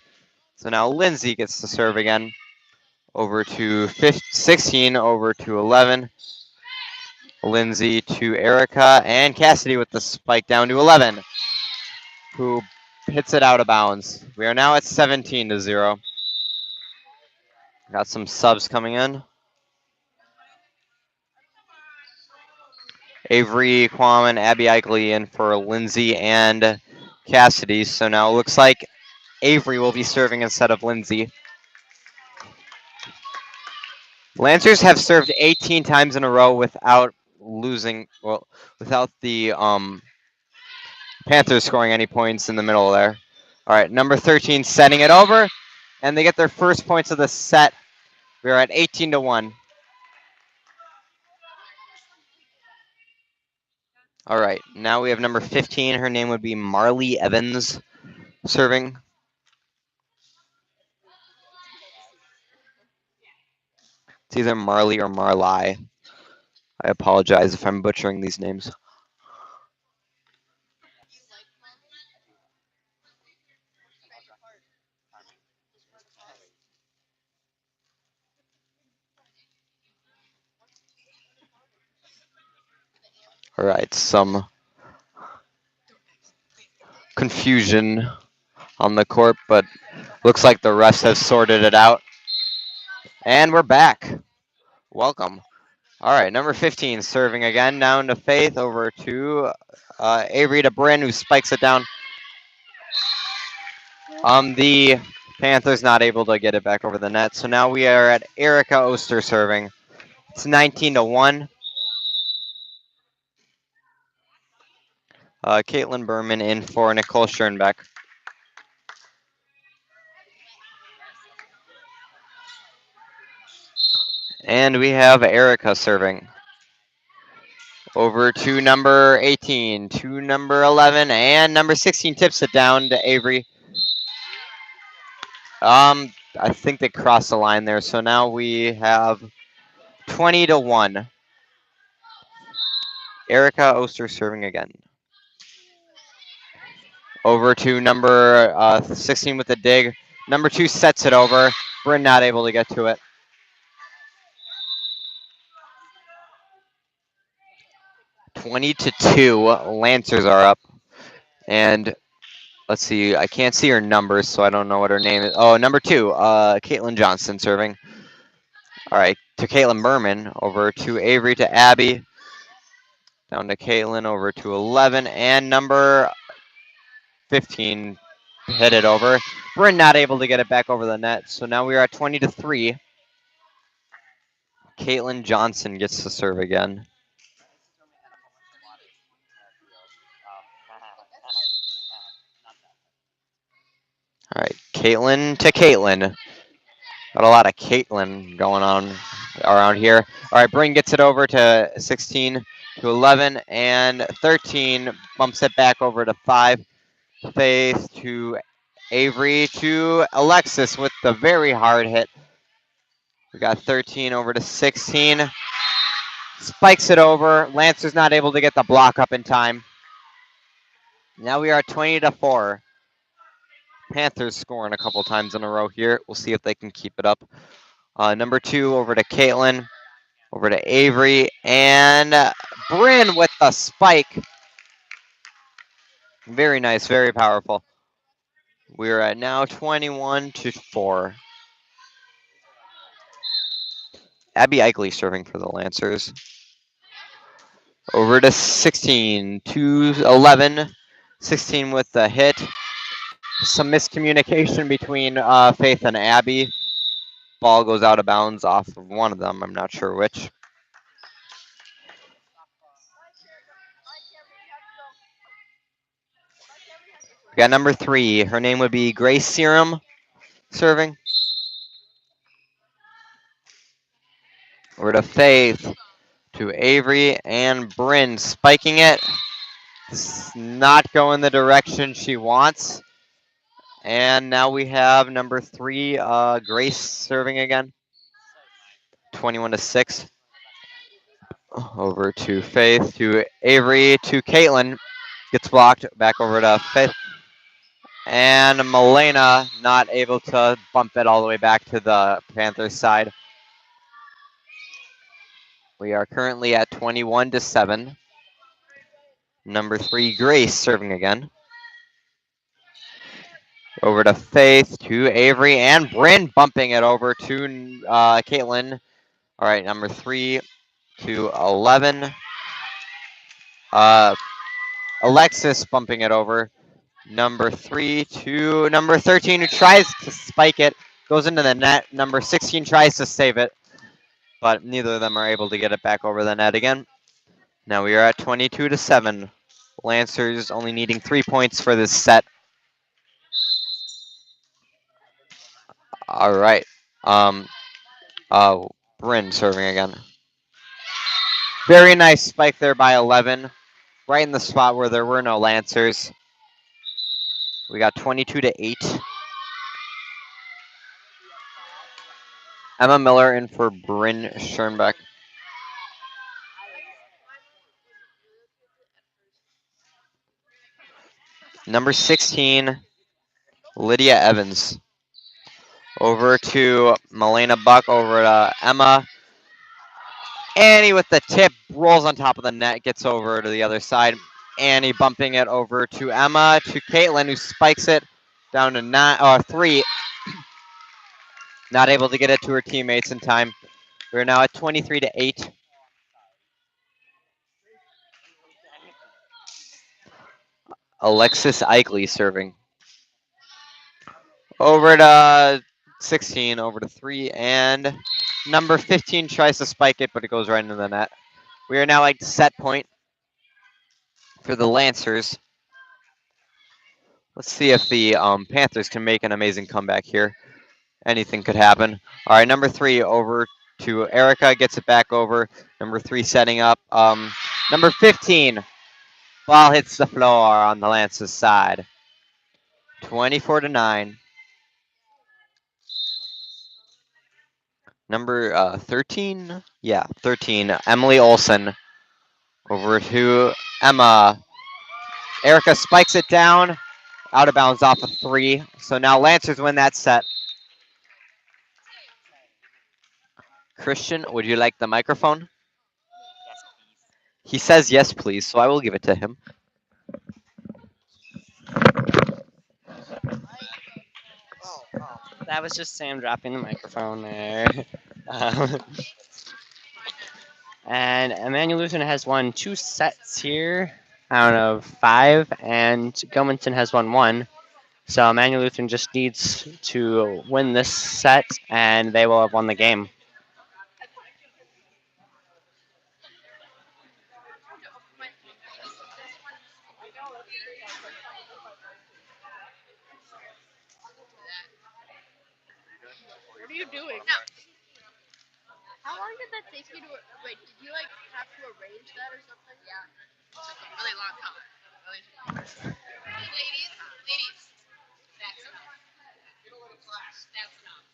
So now Lindsay gets to serve again. Over to 16, over to 11. Lindsay to Erica, and Cassidy with the spike down to 11, who hits it out of bounds. We are now at 17-0. Got some subs coming in. Avery, Kwame, and Abby Eichele in for Lindsay and Cassidy. So now it looks like Avery will be serving instead of Lindsay. Lancers have served 18 times in a row without losing, well, without the Panthers scoring any points in the middle there. All right, number 13 setting it over, and they get their first points of the set. We're at 18-1. All right, now we have number 15. Her name would be Marley Evans serving. It's either Marley or Marlai. I apologize if I'm butchering these names. All right, some confusion on the court, but looks like the refs have sorted it out. And we're back. Welcome. All right, number 15 serving again, down to Faith, over to Avery to Bryn, who spikes it down. The Panthers not able to get it back over the net, so now we are at Erica Oster serving. It's 19-1. Caitlin Berman in for Nicole Schoenbeck. And we have Erica serving. Over to number 18, to number 11, and number 16 tips it down to Avery. I think they crossed the line there, so now we have 20-1. Erica Oster serving again. Over to number 16 with the dig. Number 2 sets it over. Bryn not able to get to it. (20-2). Lancers are up. And let's see, I can't see her numbers, so I don't know what her name is. Oh, number 2, Caitlin Johnson serving. All right, to Caitlin Berman, over to Avery, to Abby. Down to Caitlin, over to 11, and number 15 hit it over. Bryn not able to get it back over the net, so now we are at 20-3. Caitlin Johnson gets to serve again. All right, Caitlin to Caitlin. Got a lot of Caitlin going on around here. All right, Bryn gets it over to 16, to 11, and 13 bumps it back over to 5. Faith to Avery to Alexis with the very hard hit. We got 13 over to 16. Spikes it over. Lancer's not able to get the block up in time. Now we are 20-4. Panthers scoring a couple times in a row here. We'll see if they can keep it up. Number 2 over to Caitlin. Over to Avery. And Bryn with the spike. Very nice, very powerful. We're at now 21-4. Abby Eichele serving for the Lancers. Over to 16, to 11. 16 with the hit. Some miscommunication between Faith and Abby. Ball goes out of bounds off of one of them. I'm not sure which. We got number 3. Her name would be Grace Serum serving. Over to Faith, to Avery, and Bryn spiking it. It's not going the direction she wants. And now we have number 3, Grace serving again. 21-6. Over to Faith, to Avery, to Caitlin. Gets blocked. Back over to Faith. And Milena not able to bump it all the way back to the Panthers side. We are currently at 21-7. Number 3, Grace serving again. Over to Faith, to Avery, and Bryn bumping it over to Caitlin. All right, number 3 to 11. Alexis bumping it over. Number 3 to number 13, who tries to spike it. Goes into the net. Number 16 tries to save it, but neither of them are able to get it back over the net again. Now we are at 22-7. Lancers only needing 3 points for this set. All right. Bryn serving again. Very nice spike there by 11. Right in the spot where there were no Lancers. We got 22-8. Emma Miller in for Bryn Schoenbeck. Number 16, Lydia Evans. Over to Milena Buck, over to Emma. Annie with the tip, rolls on top of the net, gets over to the other side. Annie bumping it over to Emma, to Caitlin, who spikes it. Down to 3. Not able to get it to her teammates in time. We're now at 23-8. Alexis Eichele serving. Over to 16, over to 3, and number 15 tries to spike it, but it goes right into the net. We are now at set point for the Lancers. Let's see if the Panthers can make an amazing comeback here. Anything could happen. All right, number 3 over to Erica, gets it back over. Number 3 setting up. Number 15, ball hits the floor on the Lancers side. 24-9. Number 13, yeah, 13, Emily Olson over to Emma. Erica spikes it down, out of bounds off of 3. So now Lancers win that set. Christian, would you like the microphone? He says yes, please, so I will give it to him. That was just Sam dropping the microphone there. Um, and Emmanuel Lutheran has won 2 sets here out of 5, and Gilmanton has won 1. So Emmanuel Lutheran just needs to win this set, and they will have won the game. What are you doing? How long did that take you to? Wait, did you like have to arrange that or something? Yeah. It took a really long time. Ladies, that's enough. That's enough.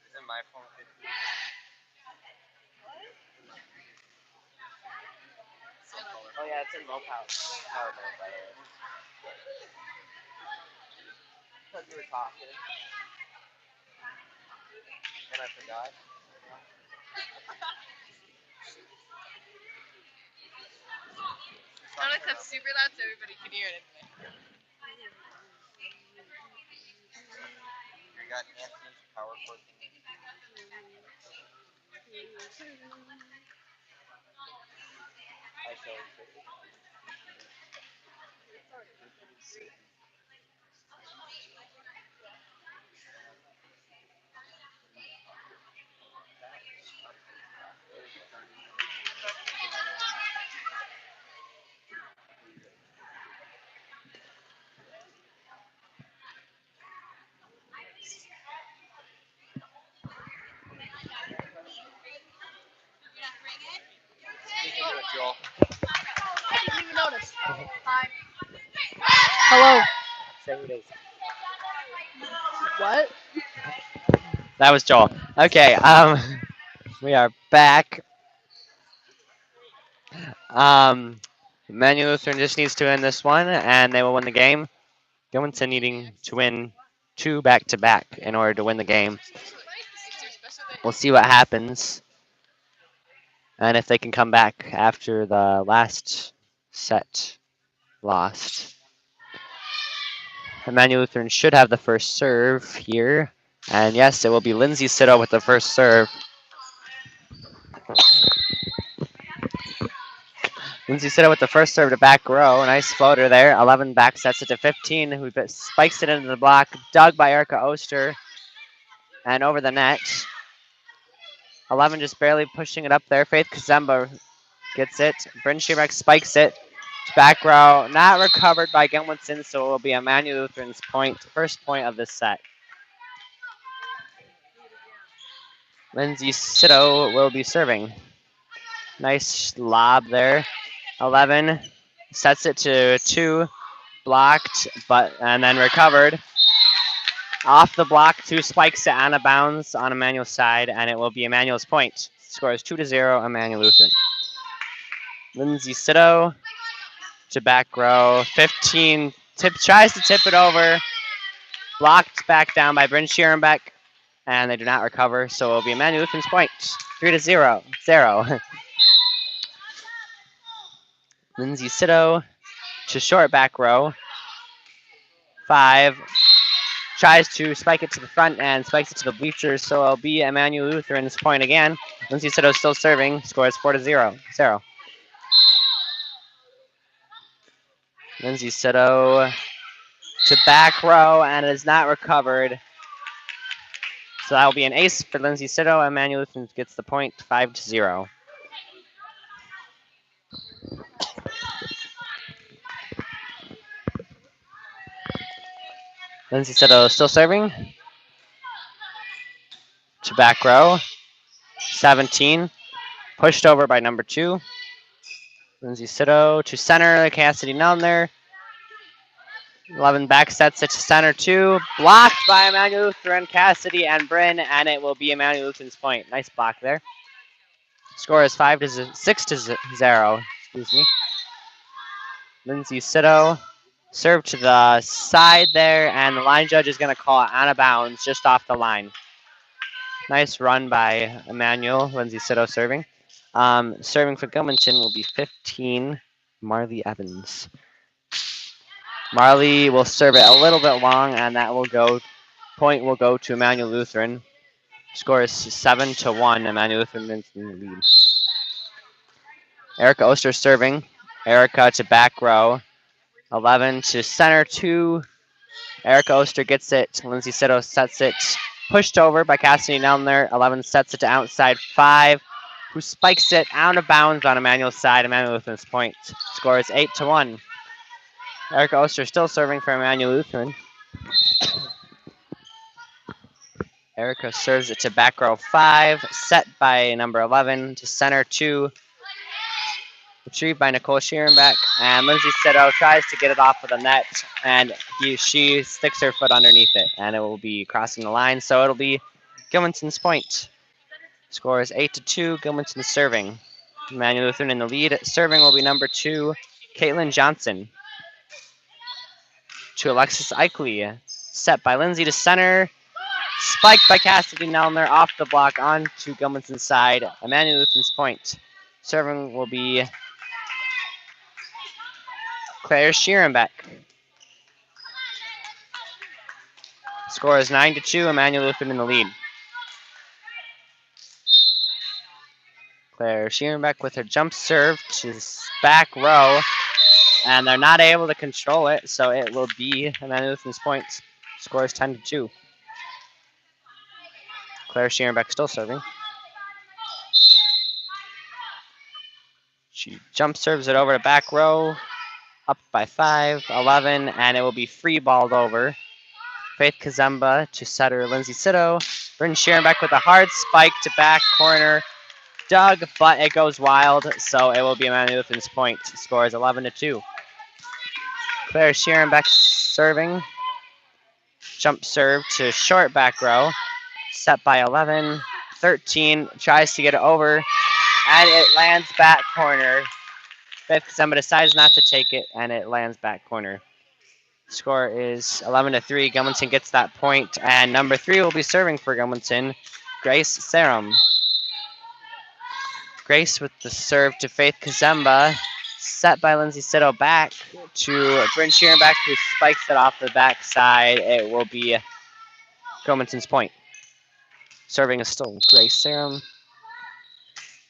Isn't my phone 15? Oh yeah, it's in low power. Power mode, by the way. Because you were talking, and I forgot. I want to have super loud so everybody can hear it. You got Anthony's power cord. I showed you. Oh, I didn't even notice. Hi. Hello. Say who it is. What? That was Joel. Okay, we are back. Emmanuel Lutheran just needs to win this one, and they will win the game. Gilmanton needing to win 2 back-to-back in order to win the game. We'll see what happens, and if they can come back after the last set lost. Emmanuel Lutheran should have the first serve here, and yes, it will be Lindsay Sito with the first serve. Lindsay Sito with the first serve to back row. Nice floater there. 11 back sets it to 15, who spikes it into the block. Dug by Erica Oster. And over the net. 11 just barely pushing it up there. Faith Kazemba gets it. Bryn Shearbeck spikes it. Back row. Not recovered by Gilmanton, so it will be Emmanuel Lutheran's first point of this set. Lindsay Sito will be serving. Nice lob there. 11 sets it to 2. Blocked, and then recovered. Off the block, 2 spikes it out of bounds on Emmanuel's side, and it will be Emmanuel's point. Score is 2-0, Emmanuel Lutheran. Lindsay Sito to back row. 15 tries to tip it over. Blocked back down by Bryn Sheerenbeck, and they do not recover, so it will be Emmanuel Lutheran's point. 3-0. Lindsay Sito to short back row. 5. Tries to spike it to the front and spikes it to the bleachers, so it'll be Emmanuel Lutheran's point again. Lindsay Sito still serving, scores 4-0. Lindsay Sito to back row, and it is not recovered. So that will be an ace for Lindsay Sito. Emmanuel Lutheran gets the point, 5-0. Lindsay Sito still serving to back row. 17. Pushed over by number 2. Lindsay Sito to center. Cassidy Nelner. 11 back sets it to center 2. Blocked by Emmanuel Lutheran, Cassidy, and Bryn, and it will be Emmanuel Lutheran's point. Nice block there. Score is 6-0. Excuse me. Lindsay Sito serve to the side there, and the line judge is going to call it out of bounds just off the line. Nice run by Emmanuel. Lindsay Sito serving. Serving for Gilmanton will be 15, Marley Evans. Marley will serve it a little bit long, and that will go. Point will go to Emmanuel Lutheran. Score is 7-1. Emmanuel Lutheran in the lead. Erica Oster serving. Erica to back row. 11 to center 2. Erica Oster gets it. Lindsay Sito sets it. Pushed over by Cassidy Nelner. 11 sets it to outside 5, who spikes it out of bounds on Emmanuel's side. Emmanuel Lutheran's point. Score is 8-1. Erica Oster still serving for Emmanuel Lutheran. Erica serves it to back row 5, set by number 11 to center 2. Retrieved by Nicole Schierenbeck, and Lindsay Sito tries to get it off of the net, and she sticks her foot underneath it, and it will be crossing the line, so it'll be Gilmanton's point. Score is 8-2. Gilmanton serving. Emmanuel Lutheran in the lead. Serving will be number 2, Caitlin Johnson. To Alexis Eichley. Set by Lindsay to center. Spiked by Cassidy Nelner off the block onto Gilmanton's side. Emmanuel Lutheran's point. Serving will be Claire Schierenbeck. Score is 9-2. Emmanuel Lutheran in the lead. Claire Schierenbeck with her jump serve to back row, and they're not able to control it, so it will be Emmanuel Lutheran's points. Score is 10-2. Claire Schierenbeck still serving. She jump serves it over to back row, up by 5, 11, and it will be free balled over. Faith Kazemba to setter Lindsay Sito. Bryn Schierenbeck with a hard spike to back corner. Dug, but it goes wild, so it will be Emmanuel Lutheran's point. Score is 11-2. Claire Schierenbeck serving. Jump serve to short back row. Set by 11. 13 tries to get it over, and it lands back corner. Faith Kazemba decides not to take it, and it lands back corner. Score is 11-3. Gilmanton gets that point, and number 3 will be serving for Gilmanton, Grace Sarum. Grace with the serve to Faith Kazemba, set by Lindsay Sito back to Bryn Schierenbeck, who spikes it off the backside. It will be Gilmanton's point. Serving is still Grace Sarum.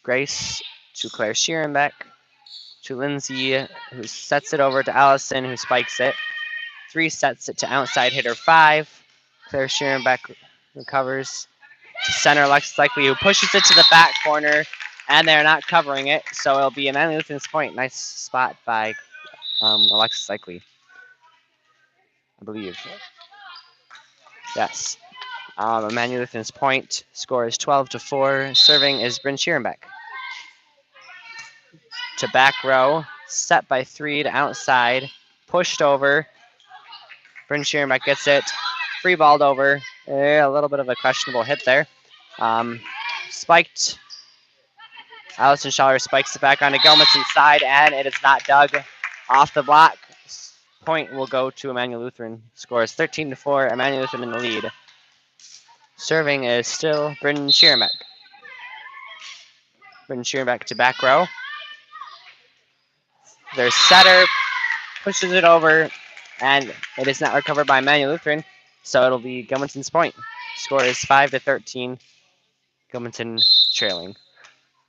Grace to Claire Schierenbeck, to Lindsay, who sets it over to Allison, who spikes it. 3 sets it to outside hitter 5. Claire Schierenbeck recovers to center Alexis Likely, who pushes it to the back corner, and they're not covering it, so it'll be Emmanuel Lutheran's point. Nice spot by Alexis Likely, I believe. Yes. Emmanuel Lutheran's point. Score is 12-4. Serving is Bryn Schierenbeck. To back row, set by 3 to outside, pushed over. Bryn Schierenbeck gets it, free balled over. A little bit of a questionable hit there. Spiked. Allison Schaller spikes it back onto Gilmanton's side, and it is not dug off the block. Point will go to Emmanuel Lutheran. Score is 13-4. Emmanuel Lutheran in the lead. Serving is still Bryn Schierenbeck. Bryn Schierenbeck to back row. Their setter pushes it over, and it is not recovered by Emmanuel Lutheran, so it'll be Gilmanton's point. Score is 5-13. Gilmanton trailing.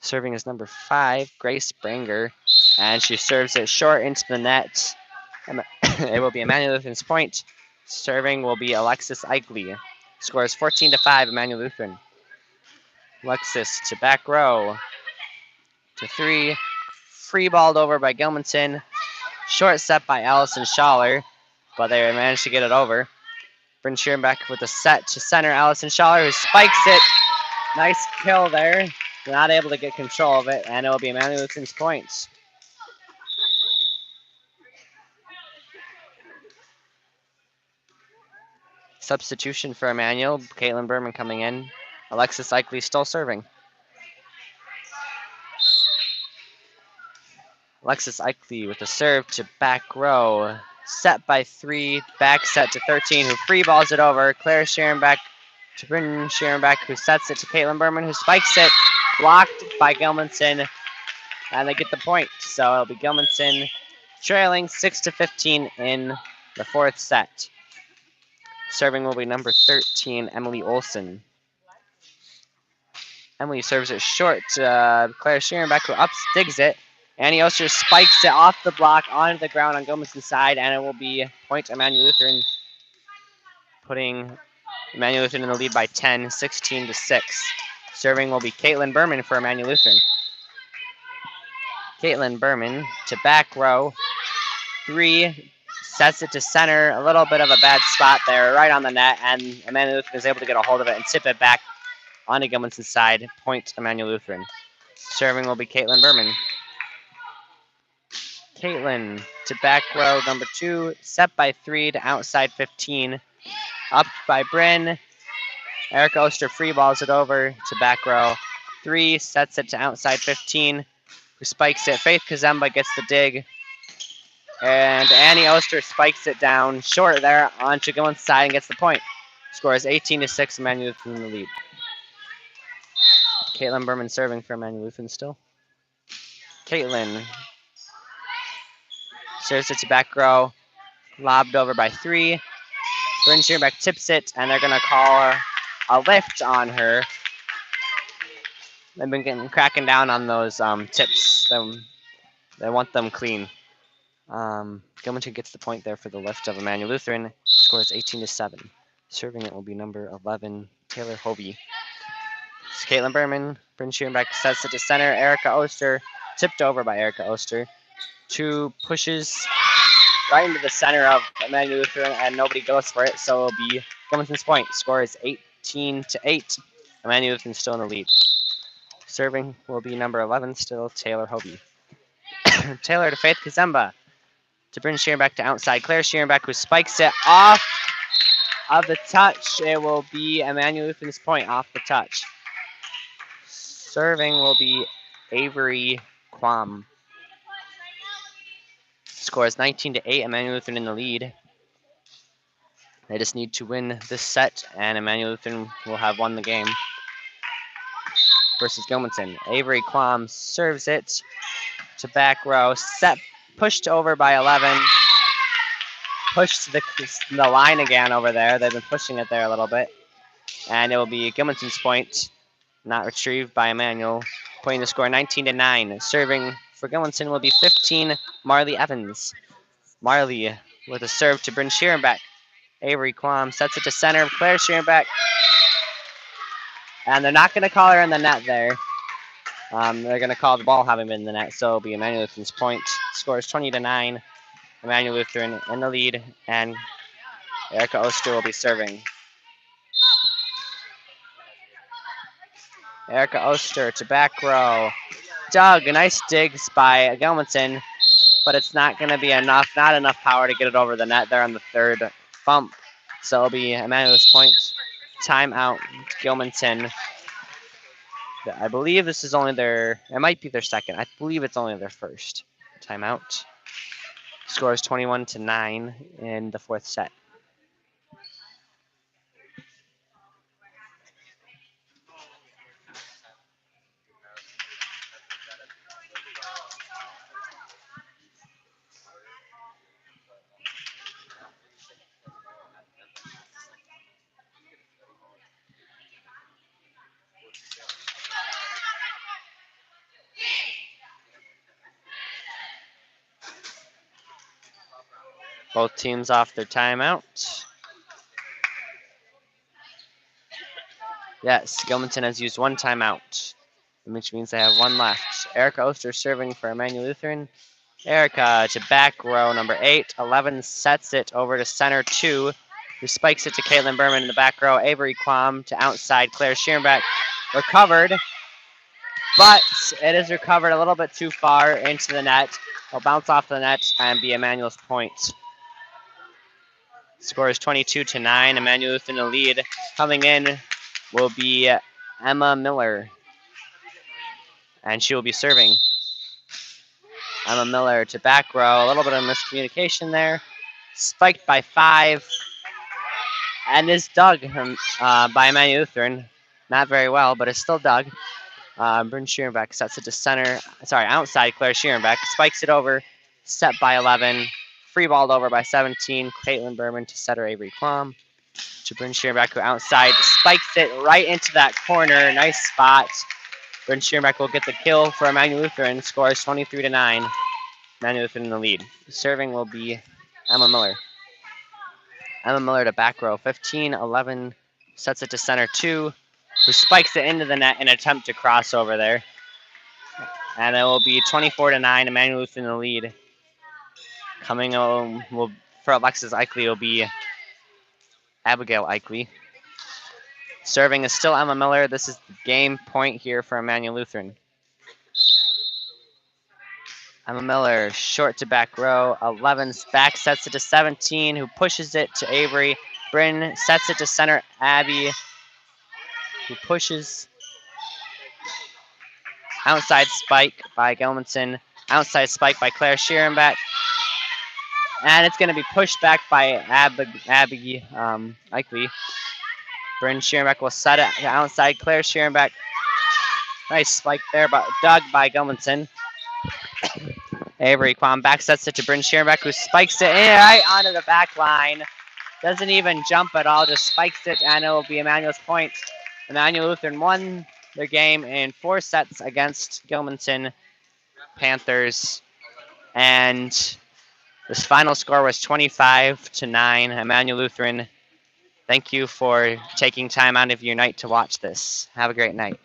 Serving is number 5, Grace Branger, and she serves it short into the net. It will be Emmanuel Lutheran's point. Serving will be Alexis Eichli. Score is 14-5, Emmanuel Lutheran. Alexis to back row. To 3. Free balled over by Gilmanton. Short set by Allison Schaller, but they managed to get it over. Bryn Schierenbeck with a set to center. Allison Schaller, who spikes it. Nice kill there. Not able to get control of it, and it will be Emmanuel Lutheran's points. Substitution for Emmanuel. Caitlin Berman coming in. Alexis Eichli still serving. Alexis Eichli with a serve to back row. Set by 3. Back set to 13, who free balls it over. Claire Schierenbeck to Bryn Schierenbeck, who sets it to Caitlin Berman, who spikes it. Blocked by Gilmanton, and they get the point. So it'll be Gilmanton trailing 6-15 in the 4th set. Serving will be number 13, Emily Olson. Emily serves it short to Claire Schierenbeck, who digs it. Annie Oster spikes it off the block onto the ground on Gilmanton's side, and it will be point Emmanuel Lutheran, putting Emmanuel Lutheran in the lead by 10, 16-6. Serving will be Caitlin Berman for Emmanuel Lutheran. Caitlin Berman to back row. 3, sets it to center. A little bit of a bad spot there, right on the net, and Emmanuel Lutheran is able to get a hold of it and tip it back onto Gilmanton's side. Point Emmanuel Lutheran. Serving will be Caitlin Berman. Caitlin to back row number 2, set by 3 to outside 15. Up by Bryn. Erica Oster free balls it over to back row 3, sets it to outside 15. Who spikes it? Faith Kazemba gets the dig. And Annie Oster spikes it down short there onto Gilman's side and gets the point. Score is 18-6, Emmanuel Lutheran in the lead. Caitlin Berman serving for Emmanuel Lutheran still. Caitlin serves it to back row. Lobbed over by 3. Bryn Schierenbeck tips it, and they're going to call a lift on her. They've been cracking down on those tips. They want them clean. Gilmanton gets the point there for the lift of Emmanuel Lutheran. Scores 18-7. Serving it will be number 11, Taylor Hovey. It's Caitlin Berman. Bryn Schierenbeck sets it to center. Erica Oster, tipped over by Erica Oster. 2 pushes right into the center of Emmanuel Lutheran, and nobody goes for it, so it'll be Gilmanton's point. Score is 18-8. Emmanuel Lutheran still in the lead. Serving will be number 11, still Taylor Hovey. Taylor to Faith Kazemba. To Bryn Schierenbeck to outside. Claire Schierenbeck, who spikes it off of the touch. It will be Emmanuel Lutheran's point off the touch. Serving will be Avery Quam. Score is 19-8. Emmanuel Lutheran in the lead. They just need to win this set, and Emmanuel Lutheran will have won the game versus Gilmanton. Avery Quam serves it to back row. Set pushed over by 11. Pushed to the line again over there. They've been pushing it there a little bit. And it will be Gilmanton's point, not retrieved by Emmanuel. Putting the score 19-9. Serving for Gilmanton will be 15, Marley Evans. Marley with a serve to Bryn Schierenbeck. Avery Quam sets it to center. Claire Schierenbeck. And they're not going to call her in the net there. They're going to call the ball having been in the net, so it'll be Emmanuel Lutheran's point. Score is 20-9. Emmanuel Lutheran in the lead, and Erica Oster will be serving. Erica Oster to back row. Doug, nice digs by Gilmanton, but it's not going to be enough, not enough power to get it over the net there on the 3rd bump. So it'll be Emmanuel's point. Timeout, Gilmanton. I believe this is only it might be their 2nd. I believe it's only their 1st timeout. Score is 21-9 in the 4th set. Both teams off their timeout. Yes, Gilmanton has used one timeout, which means they have one left. Erica Oster serving for Emmanuel Lutheran. Erica to back row number 8. 11 sets it over to center 2, who spikes it to Caitlin Berman in the back row. Avery Quam to outside Claire Schierenbeck. Recovered, but it is recovered a little bit too far into the net. It'll bounce off the net and be Emmanuel's point. Score is 22-9. Emmanuel in the lead. Coming in will be Emma Miller, and she will be serving. Emma Miller to back row. A little bit of miscommunication there. Spiked by 5. And is dug by Emmanuel Lutheran. Not very well, but it's still dug. Bryn Schierenbeck sets it to center. Sorry, outside Claire Schierenbeck. Spikes it over. Set by 11. Free balled over by 17. Caitlin Berman to setter Avery Quam. To Bryn Schierenbeck, who outside spikes it right into that corner. Nice spot. Bryn Schierenbeck will get the kill for Emmanuel Lutheran. Scores 23-9. Emmanuel Lutheran in the lead. Serving will be Emma Miller. Emma Miller to back row 15. 11 sets it to center 2, who spikes it into the net in an attempt to cross over there. And it will be 24-9. Emmanuel Lutheran in the lead. Coming for Alexis Eichley will be Abigail Eichley. Serving is still Emma Miller. This is the game point here for Emmanuel Lutheran. Emma Miller, short to back row. 11 back sets it to 17, who pushes it to Avery. Bryn sets it to center Abby, who pushes. Outside spike by Gilmanton. Outside spike by Claire Schierenbeck. And it's going to be pushed back by Abby Eichley. Bryn Schierenbeck will set it to outside Claire Schierenbeck. Nice spike there, but dug by Gilmanton. Avery Quam back sets it to Bryn Schierenbeck, who spikes it in right onto the back line. Doesn't even jump at all, just spikes it, and it will be Emmanuel's point. Emmanuel Lutheran won their game in 4 sets against Gilmanton Panthers. And this final score was 25-9. Emmanuel Lutheran, thank you for taking time out of your night to watch this. Have a great night.